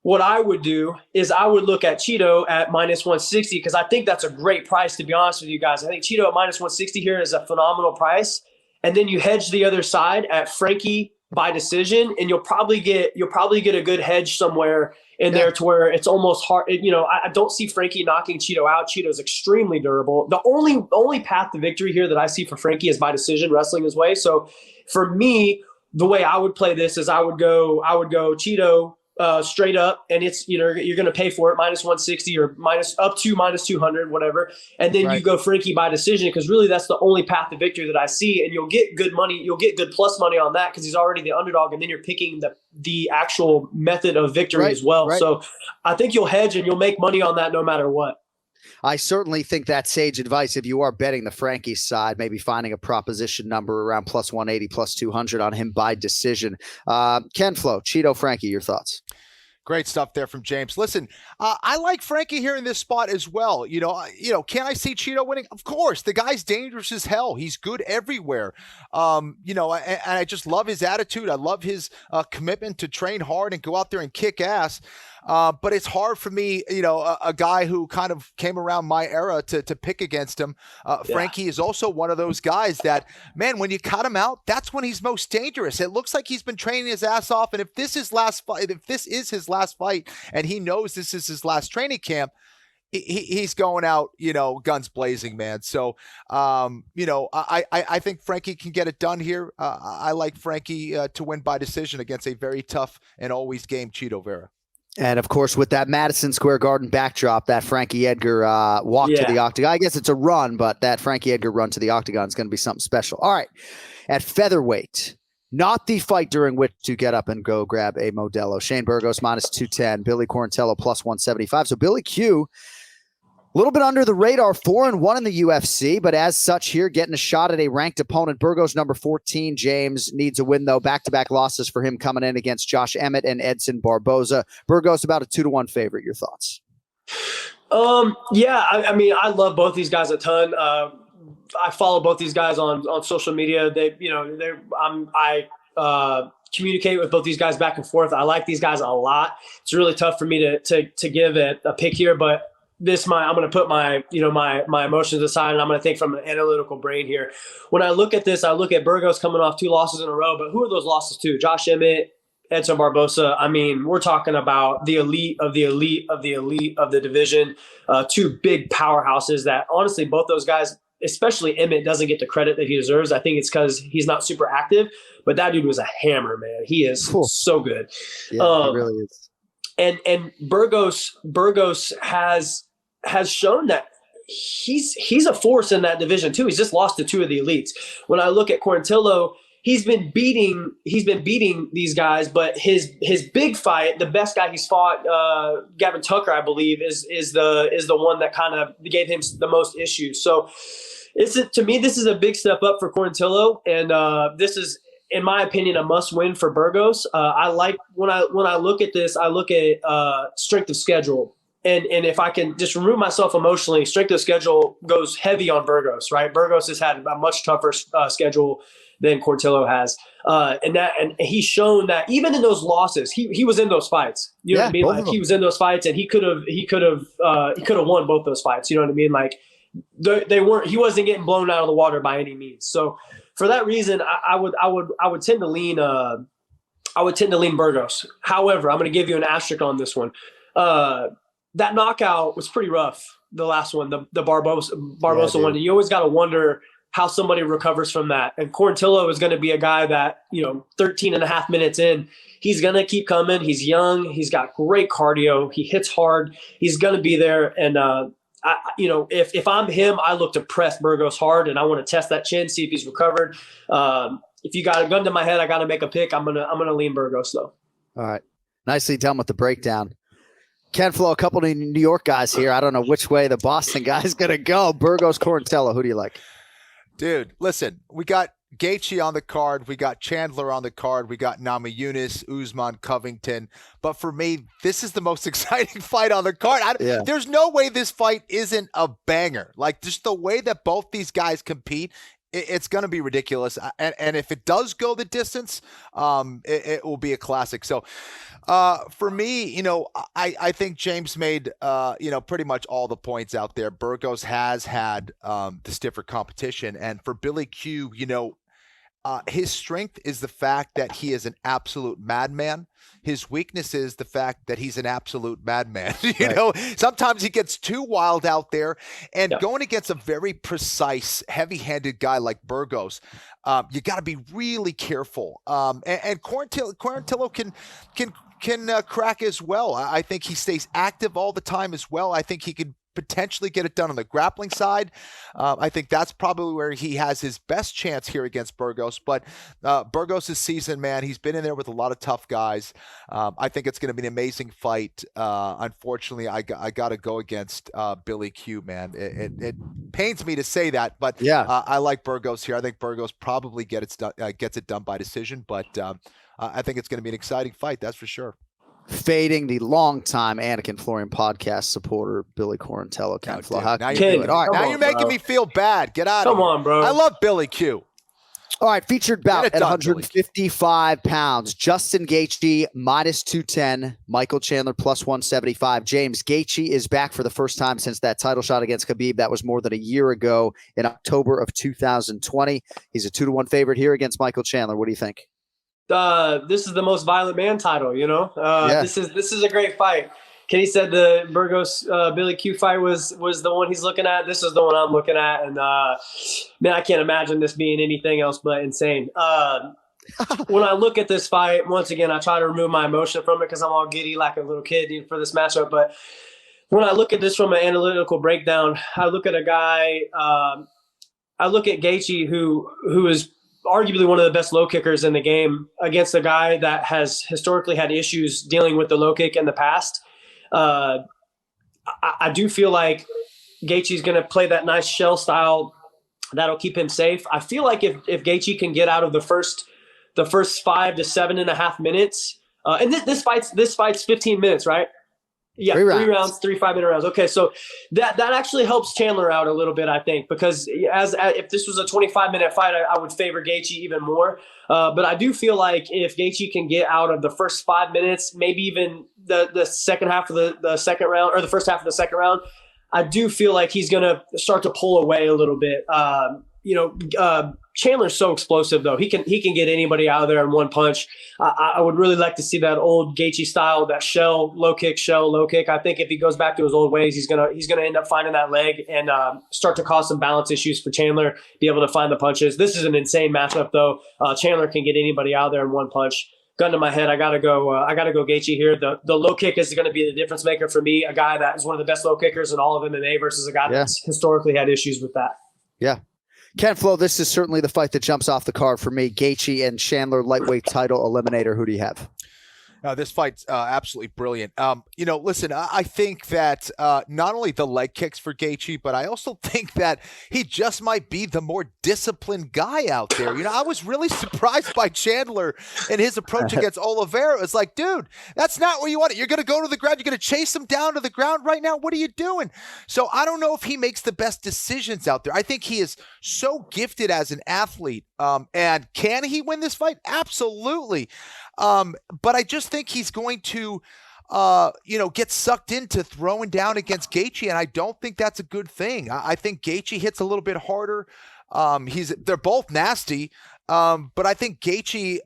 what I would do is I would look at Chito at minus 160 because I think that's a great price, to be honest with you guys. I think Chito at minus 160 here is a phenomenal price. And then you hedge the other side at Frankie by decision, and you'll probably get a good hedge somewhere in there to where it's almost hard. You know, I don't see Frankie knocking Chito out. Chito's extremely durable. The only path to victory here that I see for Frankie is by decision, wrestling his way. So for me, the way I would play this is I would go Chito straight up, and it's, you know, you're going to pay for it minus 160 or minus 200, whatever. And then you go Frankie by decision, because really that's the only path to victory that I see. And you'll get good money. You'll get good plus money on that because he's already the underdog. And then you're picking the actual method of victory as well. So I think you'll hedge and you'll make money on that no matter what. I certainly think that's sage advice. If you are betting the Frankie side, maybe finding a proposition number around plus 180, plus 200 on him by decision. Ken Flo, Chito, Frankie, your thoughts? Great stuff there from James. Listen, I like Frankie here in this spot as well. You know, can I see Chito winning? Of course. The guy's dangerous as hell. He's good everywhere. You know, and I just love his attitude. I love his commitment to train hard and go out there and kick ass. But it's hard for me, you know, a guy who kind of came around my era to pick against him. Frankie is also one of those guys that, man, when you cut him out, that's when he's most dangerous. It looks like he's been training his ass off. And if this is his last fight and he knows this is his last training camp, he's going out, you know, guns blazing, man. So, you know, I think Frankie can get it done here. I like Frankie to win by decision against a very tough and always game Chito Vera. And, of course, with that Madison Square Garden backdrop, that Frankie Edgar walk to the octagon. I guess it's a run, but that Frankie Edgar run to the octagon is going to be something special. All right. At featherweight, not the fight during which to get up and go grab a Modelo. Shane Burgos minus 210. Billy Quarantello plus 175. So Billy Q, a little bit under the radar, 4-1 in the UFC, but as such here, getting a shot at a ranked opponent. Burgos number 14. James needs a win, though. Back-to-back losses for him coming in against Josh Emmett and Edson Barboza. Burgos about a 2-1 favorite. Your thoughts? Yeah, I mean, I love both these guys a ton. I follow both these guys on social media. I communicate with both these guys back and forth. I like these guys a lot. It's really tough for me to give a pick here, but I'm going to put my emotions aside, and I'm going to think from an analytical brain here. When I look at this, I look at Burgos coming off 2 losses in a row, but who are those losses to? Josh Emmett, Edson Barboza. I mean, we're talking about the elite of the elite of the elite of the division. 2 big powerhouses that honestly, both those guys, especially Emmett, doesn't get the credit that he deserves. I think it's because he's not super active, but that dude was a hammer, man. He is so good. Yeah, he really is. And Burgos has shown that he's a force in that division too. He's just lost to two of the elites. When I look at Quarantillo, he's been beating these guys, but his big fight, the best guy he's fought, Gavin Tucker, I believe, is the one that kind of gave him the most issues. So to me, this is a big step up for Quarantillo, and this is, in my opinion, a must-win for Burgos. I like when I look at this, I look at strength of schedule, and if I can just remove myself emotionally, strength of schedule goes heavy on Burgos. Right, Burgos has had a much tougher schedule than Quarantillo has, and he's shown that even in those losses, he was in those fights. You know what I mean? Like, he was in those fights, and he could have won both those fights. You know what I mean? Like he wasn't getting blown out of the water by any means. So for that reason, I would tend to lean Burgos. However, I'm going to give you an asterisk on this one. That knockout was pretty rough. The last one, the Barbosa one. You always got to wonder how somebody recovers from that. And Quarantillo is going to be a guy that, 13 and a half minutes in, he's going to keep coming. He's young. He's got great cardio. He hits hard. He's going to be there. And, if I'm him, I look to press Burgos hard, and I want to test that chin, see if he's recovered. If you got a gun to my head, I got to make a pick. I'm gonna lean Burgos though. All right, nicely done with the breakdown. Ken Flo, a couple of New York guys here. I don't know which way the Boston guy is gonna go. Burgos, Quarantillo. Who do you like? Dude, listen, we got Gaethje on the card. We got Chandler on the card. We got Namajunas, Usman, Covington. But for me, this is the most exciting fight on the card. There's no way this fight isn't a banger. Like, just the way that both these guys compete, it's going to be ridiculous. And if it does go the distance, it will be a classic. So for me, I think James made, pretty much all the points out there. Burgos has had the stiffer competition. And for Billy Q, his strength is the fact that he is an absolute madman. His weakness is the fact that he's an absolute madman. Sometimes he gets too wild out there, and going against a very precise, heavy-handed guy like Burgos, you got to be really careful. And Quarantillo can crack as well. I think he stays active all the time as well. I think he could potentially get it done on the grappling side. I think that's probably where he has his best chance here against Burgos. But Burgos' season, man, he's been in there with a lot of tough guys. I think it's going to be an amazing fight. Unfortunately, I got to go against Billy Q, man. It pains me to say that, but I like Burgos here. I think Burgos probably gets it done by decision, but I think it's going to be an exciting fight, that's for sure. Fading the longtime Anik and Florian podcast supporter, Billy Quarantillo. Ken Flo, how can you do it? All right, now you're making me feel bad. Get out of here. Come on, bro. I love Billy Q. All right, featured bout at 155 pounds. Justin Gaethje, minus 210. Michael Chandler, plus 175. James, Gaethje is back for the first time since that title shot against Khabib. That was more than a year ago in October of 2020. He's a 2-1 favorite here against Michael Chandler. What do you think? This is the most violent man title, This is a great fight. Kenny said the Burgos Billy Q fight was the one he's looking at. This is the one I'm looking at, and man, I can't imagine this being anything else but insane. When I look at this fight, once again, I try to remove my emotion from it because I'm all giddy like a little kid for this matchup. But when I look at this from an analytical breakdown, I look at a guy. I look at Gaethje, who is arguably one of the best low kickers in the game, against a guy that has historically had issues dealing with the low kick in the past. I do feel like Gaethje's going to play that nice shell style that'll keep him safe. I feel like if Gaethje can get out of the first 5 to 7.5 minutes, and this fight's 15 minutes, right? Yeah, 3 rounds, 3 5-minute rounds. Okay, so that actually helps Chandler out a little bit, I think, because if this was a 25-minute fight, I would favor Gaethje even more. But I do feel like if Gaethje can get out of the first 5 minutes, maybe even the second half of the second round, or the first half of the second round, I do feel like he's going to start to pull away a little bit. Chandler's so explosive, though. He can get anybody out of there in one punch. I would really like to see that old Gaethje style, that shell, low kick. I think if he goes back to his old ways, he's gonna end up finding that leg and start to cause some balance issues for Chandler, be able to find the punches. This is an insane matchup, though. Chandler can get anybody out there in one punch. gun to my head, I gotta go Gaethje here. The low kick is going to be the difference maker for me. A guy that is one of the best low kickers in all of MMA versus a guy that's historically had issues with that. Yeah. Ken Flo, this is certainly the fight that jumps off the card for me. Gaethje and Chandler, lightweight title eliminator. Who do you have? This fight's absolutely brilliant. Listen, I think that not only the leg kicks for Gaethje, but I also think that he just might be the more disciplined guy out there. I was really surprised by Chandler and his approach against Oliveira. It's like, dude, that's not where you want it. You're going to go to the ground. You're going to chase him down to the ground right now. What are you doing? So I don't know if he makes the best decisions out there. I think he is so gifted as an athlete. And can he win this fight? Absolutely. But I just think he's going to, get sucked into throwing down against Gaethje, and I don't think that's a good thing. I think Gaethje hits a little bit harder. They're both nasty, but I think Gaethje,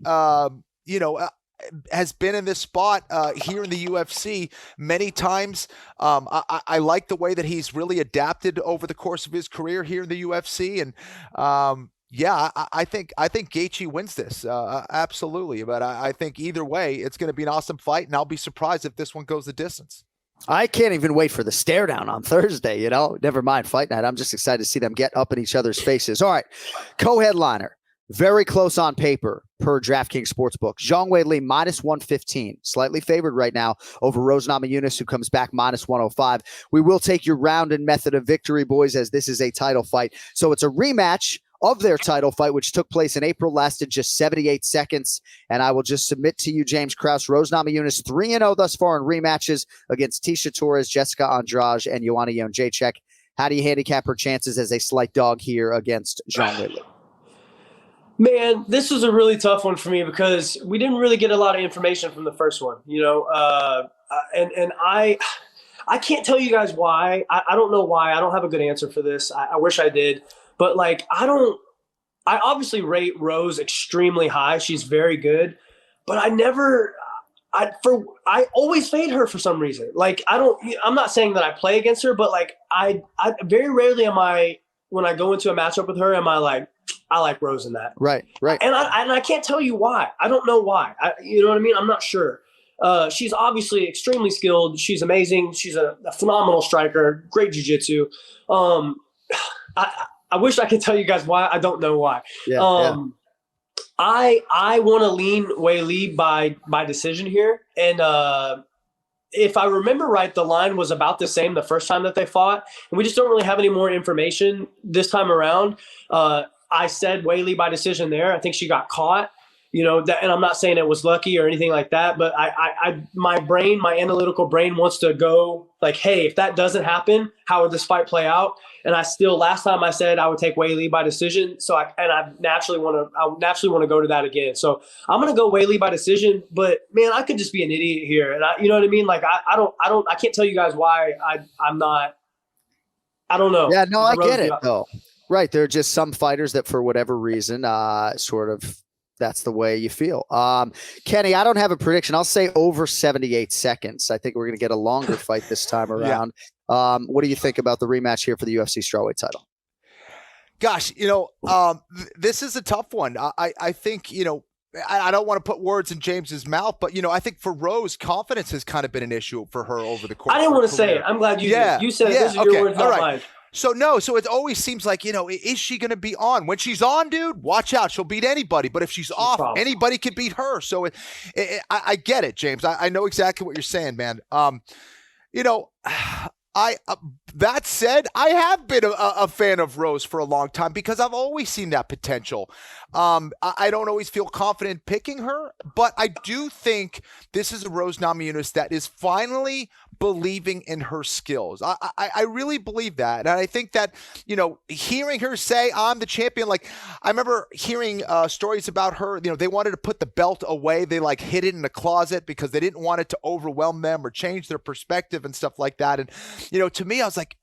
has been in this spot here in the UFC many times. I like the way that he's really adapted over the course of his career here in the UFC, and I think Gaethje wins this, absolutely. But I think either way, it's going to be an awesome fight, and I'll be surprised if this one goes the distance. I can't even wait for the stare down on Thursday. Never mind fight night. I'm just excited to see them get up in each other's faces. All right, co-headliner, very close on paper per DraftKings Sportsbook. Zhang Weili -115, slightly favored right now over Rose Namajunas, who comes back -105. We will take your round and method of victory, boys, as this is a title fight. So it's a rematch of their title fight, which took place in April, lasted just 78 seconds. And I will just submit to you, James Krause, Rose Namajunas 3-0 thus far in rematches against Tisha Torres, Jessica Andrade, and Joanna Jędrzejczyk. How do you handicap her chances as a slight dog here against Zhang Weili? Man, this was a really tough one for me because we didn't really get a lot of information from the first one, and I can't tell you guys why. I don't know why. I don't have a good answer for this. I wish I did. But I obviously rate Rose extremely high. She's very good, but I always fade her for some reason. I'm not saying that I play against her, but I very rarely when I go into a matchup with her, I like Rose in that. Right. And I can't tell you why. I don't know why. You know what I mean? I'm not sure. She's obviously extremely skilled. She's amazing. She's a phenomenal striker, great jiu-jitsu. I wish I could tell you guys why. I don't know why. I want to lean Weili by decision here. And if I remember right, the line was about the same the first time that they fought. And we just don't really have any more information this time around. I said Weili by decision there. I think she got caught. And I'm not saying it was lucky or anything like that, but my analytical brain wants to go hey, if that doesn't happen, how would this fight play out? And last time I said I would take Weili by decision. So I naturally want to go to that again. So I'm going to go Weili by decision, but man, I could just be an idiot here. And you know what I mean? I can't tell you guys why I don't know. Yeah, no, I get it though. Right. There are just some fighters that for whatever reason, that's the way you feel. Kenny, I don't have a prediction. I'll say over 78 seconds. I think we're going to get a longer fight this time around. What do you think about the rematch here for the UFC strawweight title? Gosh, this is a tough one. I think, I don't want to put words in James's mouth, but, I think for Rose, confidence has kind of been an issue for her over the course. I didn't want to say it. I'm glad you did. You said it. Those are your words, not mine. So it always seems like, is she going to be on? When she's on, dude, watch out. She'll beat anybody. But if she's off, anybody can beat her. So I get it, James. I know exactly what you're saying, man. That said, I have been a fan of Rose for a long time because I've always seen that potential. I don't always feel confident picking her, but I do think this is a Rose Namajunas that is finally believing in her skills. I really believe that. And I think that, hearing her say, I'm the champion, I remember hearing stories about her, they wanted to put the belt away. They hid it in a closet because they didn't want it to overwhelm them or change their perspective and stuff like that. And, to me, I was like,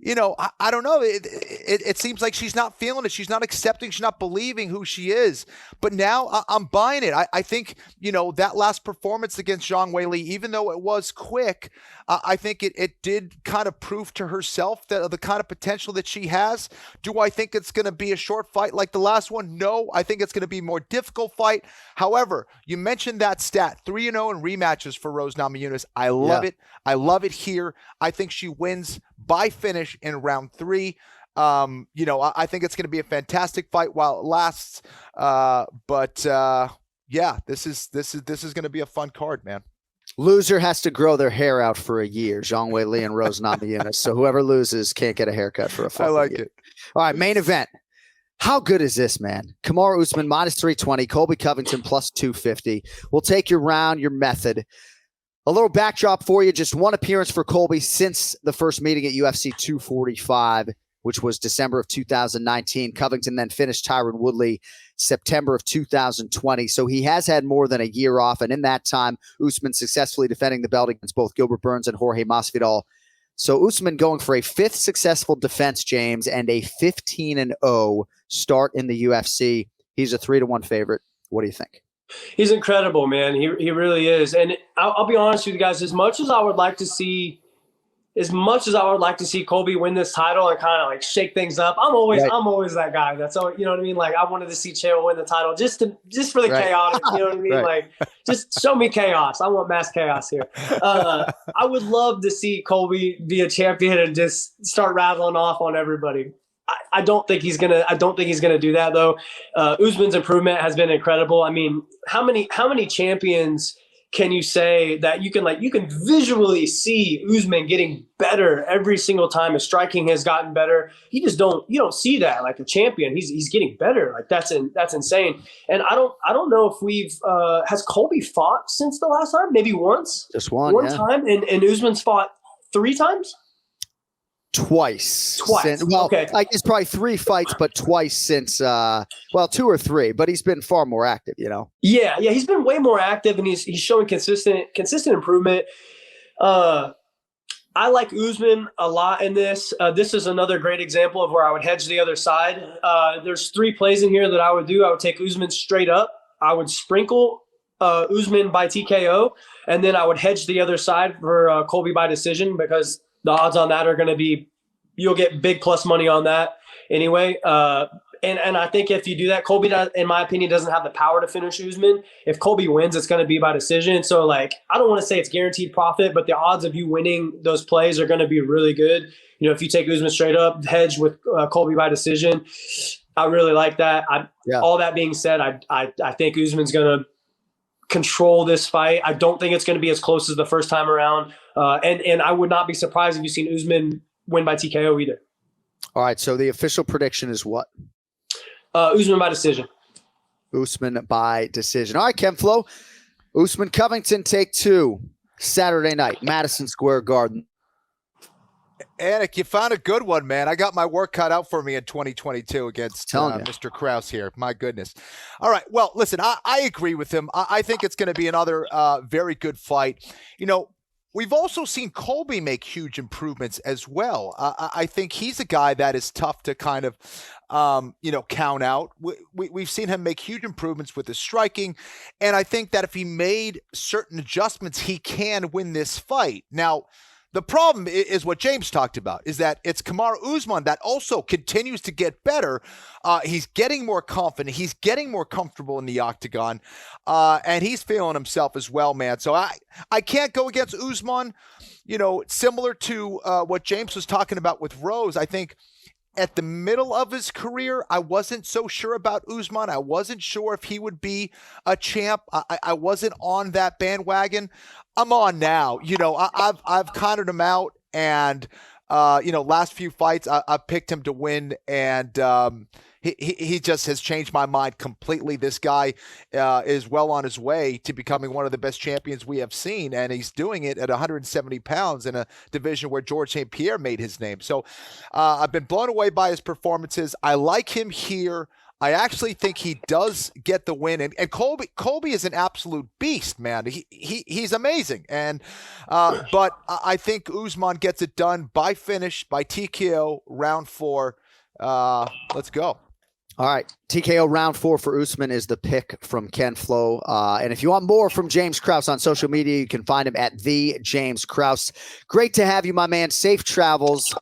I don't know. It seems like she's not feeling it. She's not accepting. She's not believing who she is. But now I'm buying it. I think, that last performance against Zhang Weili, even though it was quick, I think it did kind of prove to herself that the kind of potential that she has. Do I think it's going to be a short fight like the last one? No, I think it's going to be a more difficult fight. However, you mentioned that stat, 3-0 in rematches for Rose Namajunas. I love it. I love it here. I think she wins by finish in round 3. I think it's going to be a fantastic fight while it lasts. This is going to be a fun card, man. Loser has to grow their hair out for a year. Zhang Weili and Rose Namajunas. So whoever loses can't get a haircut for a full year. It. All right, main event. How good is this, man? Kamaru Usman minus 320, Colby Covington plus 250. We'll take your round, your method. A little backdrop for you. Just one appearance for Colby since the first meeting at UFC 245, which was December of 2019. Covington then finished Tyron Woodley September of 2020. So he has had more than a year off. And in that time, Usman successfully defending the belt against both Gilbert Burns and Jorge Masvidal. So Usman going for a 5th successful defense, James, and a 15-0 start in the UFC. He's a 3-1 favorite. What do you think? He's incredible, man. He really is. And I'll be honest with you guys, as much as I would like to see Colby win this title and kind of like shake things up, I'm always that guy. That's all, you know what I mean? Like, I wanted to see Chael win the title just for the chaotic, you know what I mean? Like, just show me chaos. I want mass chaos here. I would love to see Colby be a champion and just start rattling off on everybody. I don't think he's gonna do that though. Usman's improvement has been incredible. I mean, how many champions can you say that you can visually see Usman getting better every single time? His striking has gotten better. You don't see that like a champion. He's getting better. Like that's insane. And I don't know if we've has Colby fought since the last time? Maybe once. Just one time, and Usman's fought 3 times. Twice. Okay. Like it's probably 3 fights, but twice since 2 or 3. But he's been far more active, Yeah, he's been way more active, and he's showing consistent improvement. I like Usman a lot in this. This is another great example of where I would hedge the other side. There's 3 plays in here that I would do. I would take Usman straight up. I would sprinkle Usman by TKO, and then I would hedge the other side for Colby by decision, because the odds on that are going to be, you'll get big plus money on that anyway. And I think if you do that, Colby, in my opinion, doesn't have the power to finish Usman. If Colby wins, it's going to be by decision. So, like, I don't want to say it's guaranteed profit, but the odds of you winning those plays are going to be really good. If you take Usman straight up, hedge with Colby by decision, I really like that. All that being said, I think Usman's going to control this fight. I don't think it's going to be as close as the first time around. And I would not be surprised if you've seen Usman win by TKO either. All right. So the official prediction is what? Usman by decision. Usman by decision. All right, Kemflo. Usman Covington, take 2. Saturday night, Madison Square Garden. Anik, you found a good one, man. I got my work cut out for me in 2022 against Mr. Krause here. My goodness. All right. Well, listen, I agree with him. I think it's going to be another very good fight. We've also seen Colby make huge improvements as well. I think he's a guy that is tough to kind of, count out. We've seen him make huge improvements with his striking. And I think that if he made certain adjustments, he can win this fight. Now, the problem is what James talked about, is that it's Kamaru Usman that also continues to get better. He's getting more confident. He's getting more comfortable in the octagon, and he's feeling himself as well, man. So I can't go against Usman. Similar to what James was talking about with Rose, I think at the middle of his career, I wasn't so sure about Usman. I wasn't sure if he would be a champ. I wasn't on that bandwagon. I'm on now. I've counted him out, and last few fights I picked him to win, and he just has changed my mind completely. This guy is well on his way to becoming one of the best champions we have seen, and he's doing it at 170 pounds in a division where George St. Pierre made his name. So I've been blown away by his performances. I like him here. I actually think he does get the win. And Colby is an absolute beast, man. He's amazing. And but I think Usman gets it done by finish, by TKO, round 4. Let's go. All right. TKO round 4 for Usman is the pick from Ken Flo. And if you want more from James Krause on social media, you can find him at the James Krause. Great to have you, my man. Safe travels.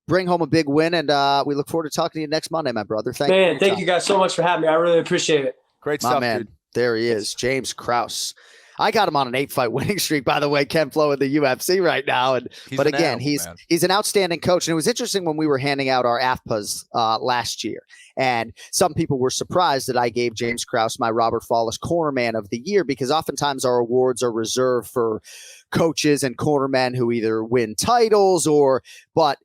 Bring home a big win, and we look forward to talking to you next Monday, my brother. Thank you guys so much for having me. I really appreciate it. Great my stuff, man. dude. There he is, James Krause. I got him on an 8-fight winning streak, by the way, Ken Flo in the UFC right now. But again, he's an outstanding coach. And it was interesting when we were handing out our AFPAs last year. And some people were surprised that I gave James Krause my Robert Follis Cornerman of the Year, because oftentimes our awards are reserved for coaches and cornermen who either win titles but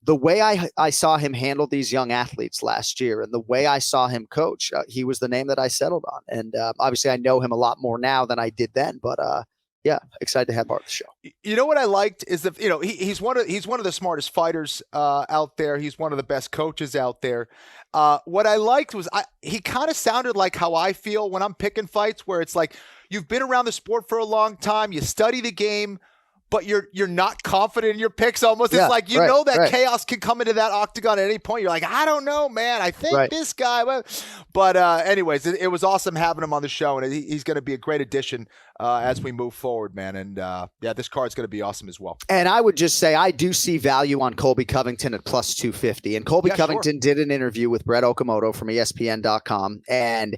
the way I saw him handle these young athletes last year and the way I saw him coach, he was the name that I settled on. And obviously I know him a lot more now than I did then, but yeah, excited to have part of the show. You know what I liked is that, he's one of the smartest fighters out there. He's one of the best coaches out there. What I liked was he kind of sounded like how I feel when I'm picking fights, where it's like, you've been around the sport for a long time, you study the game, but you're not confident in your picks almost. It's like, that chaos can come into that octagon at any point. You're like, I don't know, man. I think this guy. But anyways, it was awesome having him on the show, and he's going to be a great addition as we move forward, man. And this card's going to be awesome as well. And I would just say I do see value on Colby Covington at plus 250. And Colby Covington did an interview with Brett Okamoto from ESPN.com, and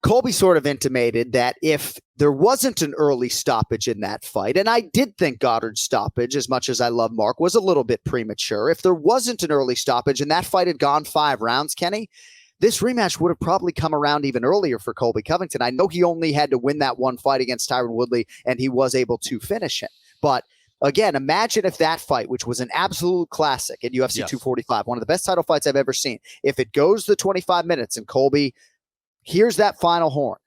Colby sort of intimated that if there wasn't an early stoppage in that fight, and I did think Goddard's stoppage, as much as I love Mark, was a little bit premature. If there wasn't an early stoppage and that fight had gone 5 rounds, Kenny, this rematch would have probably come around even earlier for Colby Covington. I know he only had to win that one fight against Tyron Woodley, and he was able to finish him. But again, imagine if that fight, which was an absolute classic at UFC 245, one of the best title fights I've ever seen, if it goes the 25 minutes and Colby here's that final horn,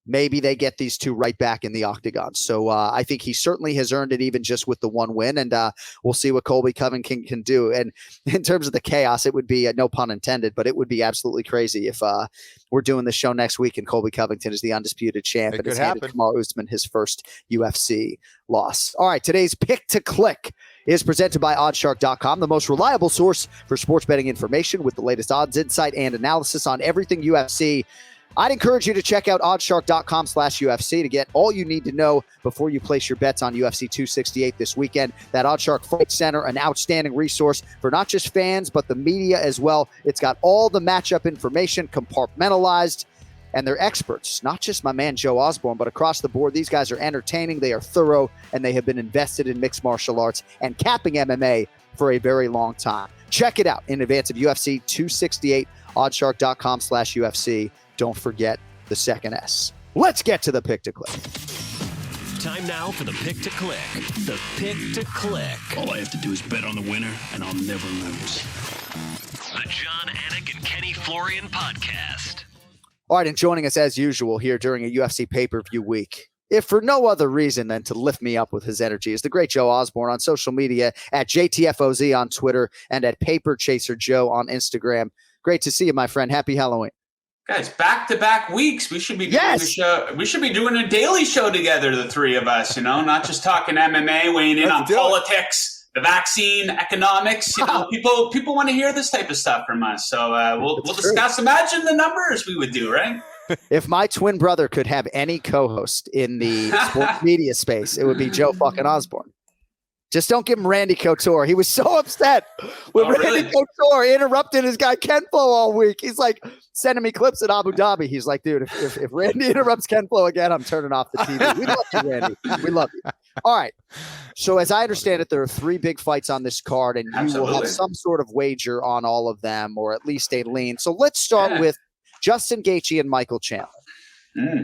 maybe they get these two right back in the octagon. So I think he certainly has earned it, even just with the one win. And we'll see what Colby Covington can do. And in terms of the chaos, it would be, no pun intended, but it would be absolutely crazy if we're doing the show next week and Colby Covington is the undisputed champ and has handed Kamaru Usman his first UFC loss. All right, today's Pick to Click is presented by OddsShark.com, the most reliable source for sports betting information with the latest odds, insight, and analysis on everything UFC. I'd encourage you to check out OddsShark.com/UFC to get all you need to know before you place your bets on UFC 268 this weekend. That OddsShark Fight Center, an outstanding resource for not just fans, but the media as well. It's got all the matchup information compartmentalized, and they're experts, not just my man Joe Osborne, but across the board. These guys are entertaining, they are thorough, and they have been invested in mixed martial arts and capping MMA for a very long time. Check it out in advance of UFC 268, OddsShark.com/UFC. Don't forget the second S. Let's get to the Pick to Click. Time now for the Pick to Click. The Pick to Click. All I have to do is bet on the winner, and I'll never lose. The John, Anik, and Kenny Florian podcast. All right, and joining us as usual here during a UFC pay-per-view week, if for no other reason than to lift me up with his energy, is the great Joe Osborne on social media at JTFOZ on Twitter and at Paper Chaser Joe on Instagram. Great to see you, my friend. Happy Halloween. Guys, back-to-back weeks. We should be doing a show. We should be doing a daily show together, the three of us, not just talking MMA, weighing in on politics, the vaccine, economics. People want to hear this type of stuff from us. So we'll discuss. Imagine the numbers we would do, right? If my twin brother could have any co-host in the sports media space, it would be Joe fucking Osborne. Just don't give him Randy Couture. He was so upset when Randy Couture interrupted his guy Ken Flo all week. He's like sending me clips at Abu Dhabi. He's like, dude, if Randy interrupts Ken Flo again, I'm turning off the TV. We love you, Randy. We love you. All right. So as I understand it, there are 3 big fights on this card, and you will have some sort of wager on all of them, or at least a lean. So let's start with Justin Gaethje and Michael Chandler.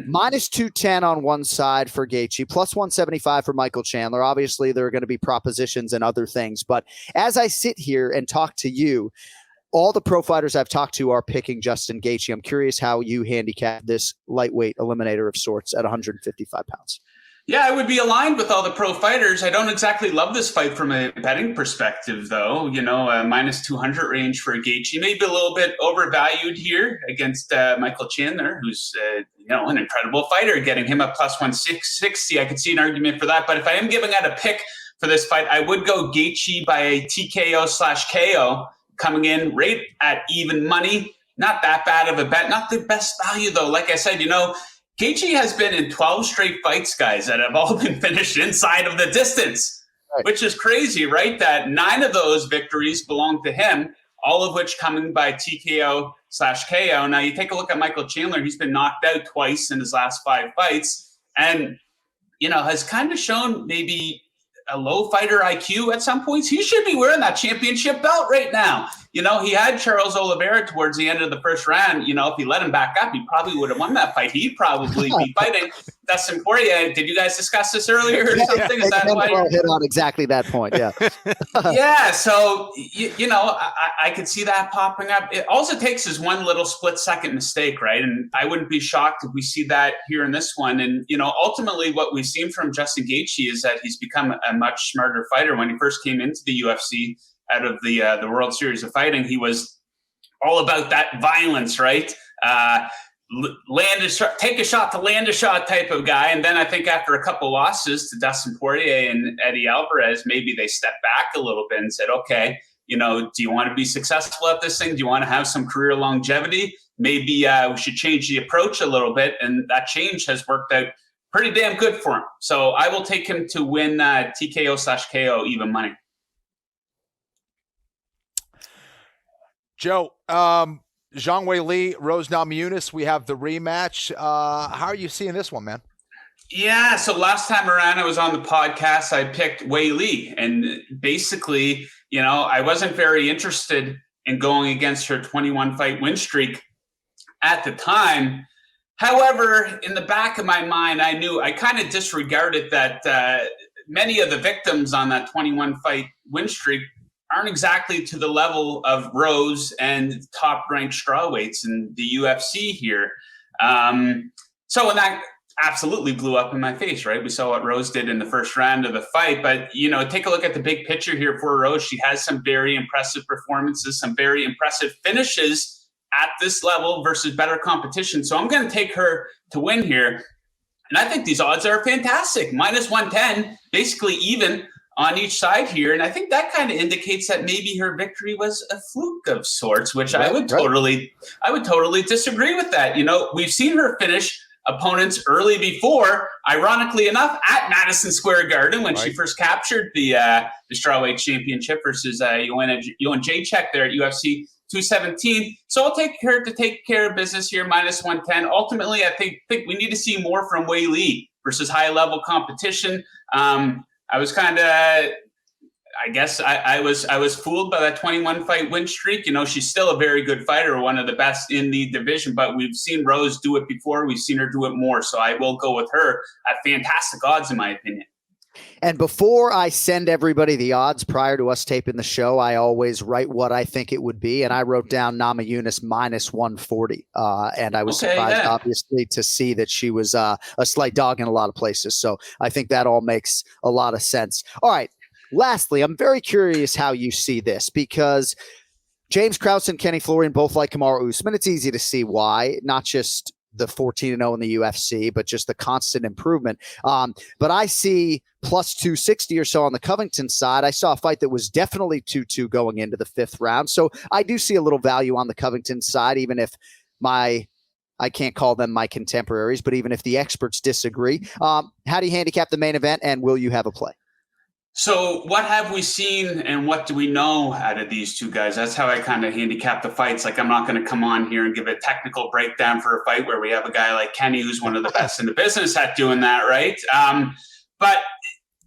Minus 210 on one side for Gaethje, plus 175 for Michael Chandler. Obviously, there are going to be propositions and other things. But as I sit here and talk to you, all the pro fighters I've talked to are picking Justin Gaethje. I'm curious how you handicap this lightweight eliminator of sorts at 155 pounds. Yeah, I would be aligned with all the pro fighters. I don't exactly love this fight from a betting perspective, though. You know, a minus 200 range for Gaethje, maybe a little bit overvalued here against Michael Chandler, who's an incredible fighter. Getting him at plus 160, I could see an argument for that. But if I am giving out a pick for this fight, I would go Gaethje by a TKO/KO, coming in right at even money. Not that bad of a bet. Not the best value, though. Like I said, Gaethje has been in 12 straight fights, guys, that have all been finished inside of the distance, right, which is crazy, right? That 9 of those victories belong to him, all of which coming by TKO/KO. Now, you take a look at Michael Chandler. He's been knocked out twice in his last 5 fights and, has kind of shown maybe a low fighter IQ at some points. He should be wearing that championship belt right now. He had Charles Oliveira towards the end of the first round. If he let him back up, he probably would have won that fight. He'd probably be fighting Dustin Poirier. Did you guys discuss this earlier or something? Is that why hit on exactly that point? Yeah. Yeah. So, I could see that popping up. It also takes is one little split-second mistake, right? And I wouldn't be shocked if we see that here in this one. And, ultimately what we've seen from Justin Gaethje is that he's become a much smarter fighter. When he first came into the UFC, out of the World Series of Fighting, he was all about that violence, right? Take a shot to land a shot type of guy. And then I think after a couple losses to Dustin Poirier and Eddie Alvarez, maybe they stepped back a little bit and said, okay, do you want to be successful at this thing? Do you want to have some career longevity? Maybe we should change the approach a little bit. And that change has worked out pretty damn good for him. So I will take him to win TKO/KO even money. Joe, Zhang Weili, Rose Namajunas, we have the rematch. How are you seeing this one, man? Yeah, so last time around I was on the podcast, I picked Weili. And basically, I wasn't very interested in going against her 21-fight win streak at the time. However, in the back of my mind, I kind of disregarded that many of the victims on that 21-fight win streak aren't exactly to the level of Rose and top-ranked strawweights in the UFC here. And that absolutely blew up in my face, right? We saw what Rose did in the first round of the fight. But, take a look at the big picture here for Rose. She has some very impressive performances, some very impressive finishes at this level versus better competition. So I'm going to take her to win here. And I think these odds are fantastic. Minus 110, basically even on each side here. And I think that kind of indicates that maybe her victory was a fluke of sorts, which I would totally disagree with that. We've seen her finish opponents early before, ironically enough, at Madison Square Garden when she first captured the strawweight championship versus Joanna Jacek there at UFC 217. So I'll take her to take care of business here, minus 110. Ultimately, I think we need to see more from Weili versus high-level competition. I was kind of, I guess I was fooled by that 21-fight win streak. She's still a very good fighter, one of the best in the division, but we've seen Rose do it before. We've seen her do it more. So I will go with her at fantastic odds, in my opinion. And before I send everybody the odds prior to us taping the show, I always write what I think it would be. And I wrote down Namajunas minus 140. And I was surprised, obviously, to see that she was a slight dog in a lot of places. So I think that all makes a lot of sense. All right. Lastly, I'm very curious how you see this, because James Krause and Kenny Florian both like Kamaru Usman. It's easy to see why, not just the 14-0 in the UFC, but just the constant improvement. But I see plus 260 or so on the Covington side. I saw a fight that was definitely 2-2 going into the 5th round. So I do see a little value on the Covington side, even if I can't call them my contemporaries, but even if the experts disagree. How do you handicap the main event, and will you have a play? So what have we seen and what do we know out of these two guys? That's how I kind of handicap the fights. Like, I'm not going to come on here and give a technical breakdown for a fight where we have a guy like Kenny, who's one of the best in the business at doing that, right? But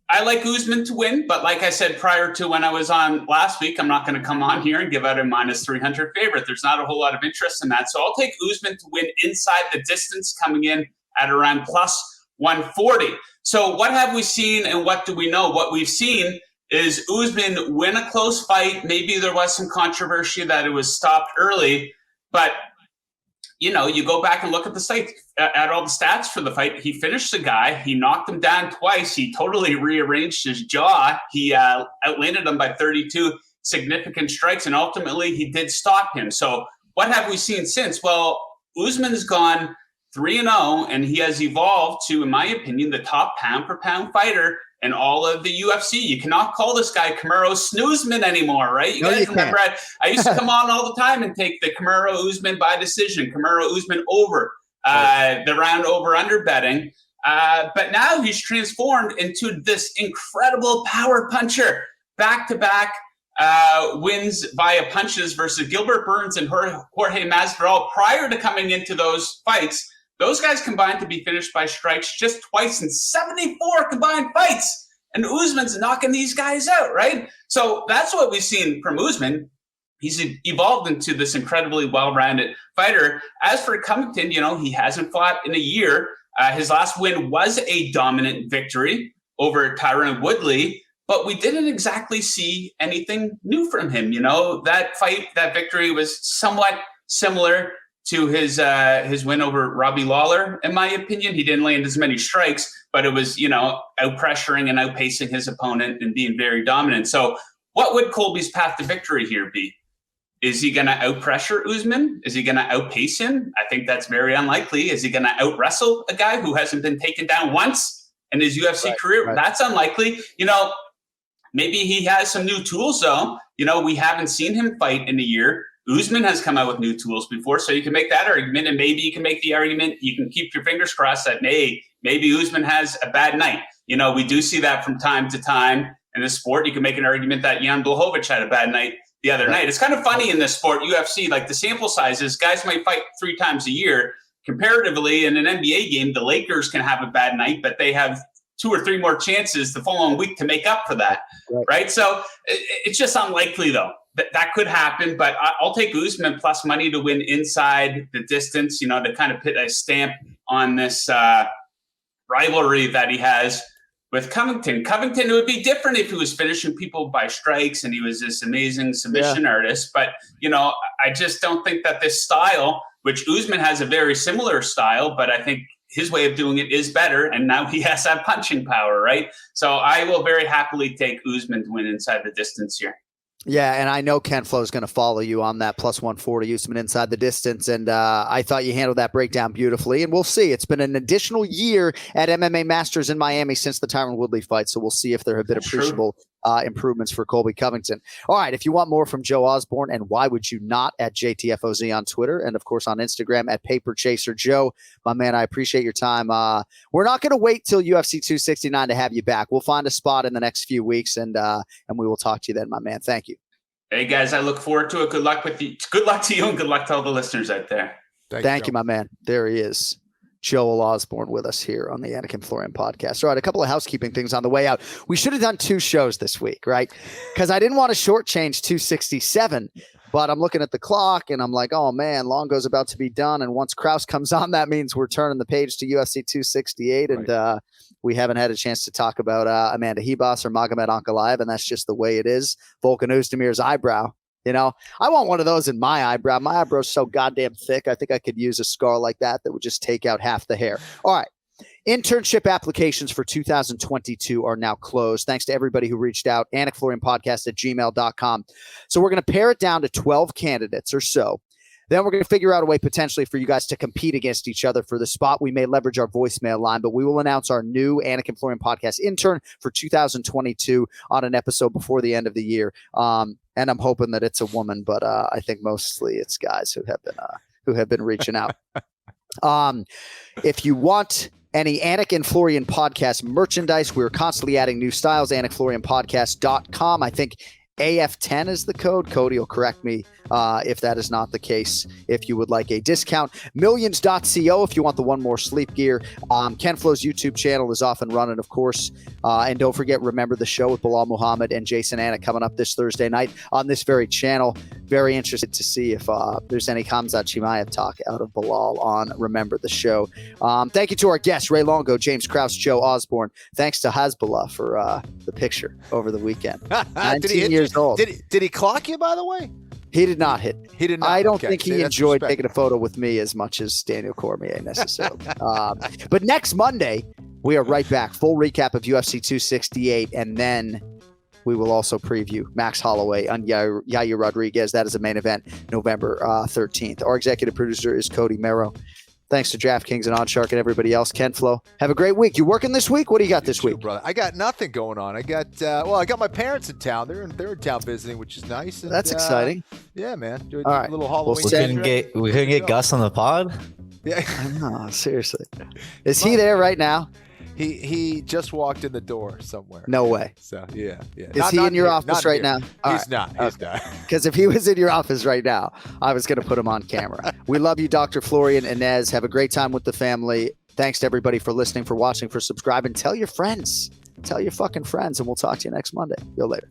I like Usman to win. But like I said prior to when I was on last week, I'm not going to come on here and give out a minus 300 favorite. There's not a whole lot of interest in that. So I'll take Usman to win inside the distance, coming in at around plus 140. So what have we seen and what do we know? What we've seen is Usman win a close fight. Maybe there was some controversy that it was stopped early, but you go back and look at the site, at all the stats for the fight. He finished the guy. He knocked him down twice. He totally rearranged his jaw. He outlanded him by 32 significant strikes, and ultimately he did stop him. So what have we seen since? Well, Usman's gone 3-0, and he has evolved to, in my opinion, the top pound-for-pound fighter in all of the UFC. You cannot call this guy Kamaru Snoozman anymore, right? You guys remember I used to come on all the time and take the Kamaru Usman by decision, Kamaru Usman over, the round over-under betting. But now he's transformed into this incredible power puncher. Back-to-back wins via punches versus Gilbert Burns and Jorge Masvidal. Prior to coming into those fights, those guys combined to be finished by strikes just twice in 74 combined fights. And Usman's knocking these guys out, right? So that's what we've seen from Usman. He's evolved into this incredibly well-rounded fighter. As for Covington, he hasn't fought in a year. His last win was a dominant victory over Tyron Woodley, but we didn't exactly see anything new from him. That victory was somewhat similar to his win over Robbie Lawler, in my opinion. He didn't land as many strikes, but it was, out-pressuring and outpacing his opponent and being very dominant. So what would Colby's path to victory here be? Is he going to out-pressure Usman? Is he going to outpace him? I think that's very unlikely. Is he going to out-wrestle a guy who hasn't been taken down once in his UFC career? Right. That's unlikely. Maybe he has some new tools, though. We haven't seen him fight in a year. Usman has come out with new tools before, so you can make that argument, and maybe you can make the argument, you can keep your fingers crossed that maybe Usman has a bad night. We do see that from time to time in the sport. You can make an argument that Jan Blachowicz had a bad night the other night. It's kind of funny in this sport, UFC, like the sample sizes, guys might fight 3 times a year. Comparatively, in an NBA game, the Lakers can have a bad night, but they have 2 or 3 more chances the following week to make up for that, right? So it's just unlikely, though. That could happen, but I'll take Usman plus money to win inside the distance, to kind of put a stamp on this rivalry that he has with Covington. Covington, it would be different if he was finishing people by strikes and he was this amazing submission artist. But, I just don't think that this style, which Usman has a very similar style, but I think his way of doing it is better. And now he has that punching power, right? So I will very happily take Usman to win inside the distance here. Yeah, and I know Ken Flo is going to follow you on that plus 140 Usman inside the distance, and I thought you handled that breakdown beautifully, and we'll see. It's been an additional year at MMA Masters in Miami since the Tyron Woodley fight, so we'll see if there have been appreciable improvements for Colby Covington. All right, if you want more from Joe Osborne, and why would you not, at JTFOZ on Twitter, and of course on Instagram at PaperChaser Joe, my man, I appreciate your time. We're not going to wait till UFC 269 to have you back. We'll find a spot in the next few weeks, and we will talk to you then, my man. Thank you. Hey guys, I look forward to it. Good luck with you. Good luck to you, and good luck to all the listeners out there. Thank you, my man. There he is. Joel Osborne with us here on the Anik and Florian podcast. All right, a couple of housekeeping things on the way out. We should have done 2 shows this week, right? Because I didn't want to shortchange 267, but I'm looking at the clock and I'm like, oh man, Longo's about to be done. And once Krause comes on, that means we're turning the page to UFC 268. Right. And we haven't had a chance to talk about Amanda Hebos or Magomed Ankalaev, and that's just the way it is. Volkan Özdemir's eyebrow. I want one of those in my eyebrow. My eyebrow's so goddamn thick. I think I could use a scar like that would just take out half the hair. All right. Internship applications for 2022 are now closed. Thanks to everybody who reached out. AnikFlorianPodcast at gmail.com. So we're going to pare it down to 12 candidates or so. Then we're going to figure out a way potentially for you guys to compete against each other for the spot. We may leverage our voicemail line, but we will announce our new Anik and Florian podcast intern for 2022 on an episode before the end of the year. And I'm hoping that it's a woman, but I think mostly it's guys who have been reaching out. If you want any Anik and Florian podcast merchandise, we're constantly adding new styles. AnikFlorianPodcast.com. I think AF10 is the code. Cody will correct me if that is not the case. If you would like a discount, millions.co if you want the One More Sleep gear. Ken Flo's YouTube channel is off and running, of course. And don't forget, Remember the Show with Bilal Muhammad and Jason Anik coming up this Thursday night on this very channel. Very interested to see if there's any Khamzat Chimaev talk out of Bilal on Remember the Show. Thank you to our guests, Ray Longo, James Krause, Joe Osborne. Thanks to Hezbollah for the picture over the weekend. 19 years old. Did he clock you, by the way? He did not hit me. He did not. I don't Okay. think he See, that's enjoyed respect. taking a photo with me as much as Daniel Cormier necessarily. But next Monday, we are right back. Full recap of UFC 268, and then we will also preview Max Holloway and Yair Rodriguez. That is a main event November 13th. Our executive producer is Cody Merrow. Thanks to DraftKings and ODDSSHARK and everybody else. Ken Flo, have a great week. You working this week? What do you got this week? Brother. I got nothing going on. I got I got my parents in town. They're in town visiting, which is nice. And, That's exciting. Yeah, man. Enjoyed All a right. little Halloween. We couldn't get Gus on the pod. Yeah. No, seriously. Is he there right now? He just walked in the door somewhere. No way. So yeah. Is he in your office right now? He's not. He's not. Because if he was in your office right now, I was going to put him on camera. We love you, Dr. Florian and Inez. Have a great time with the family. Thanks to everybody for listening, for watching, for subscribing. Tell your friends. Tell your fucking friends, and we'll talk to you next Monday. See you later.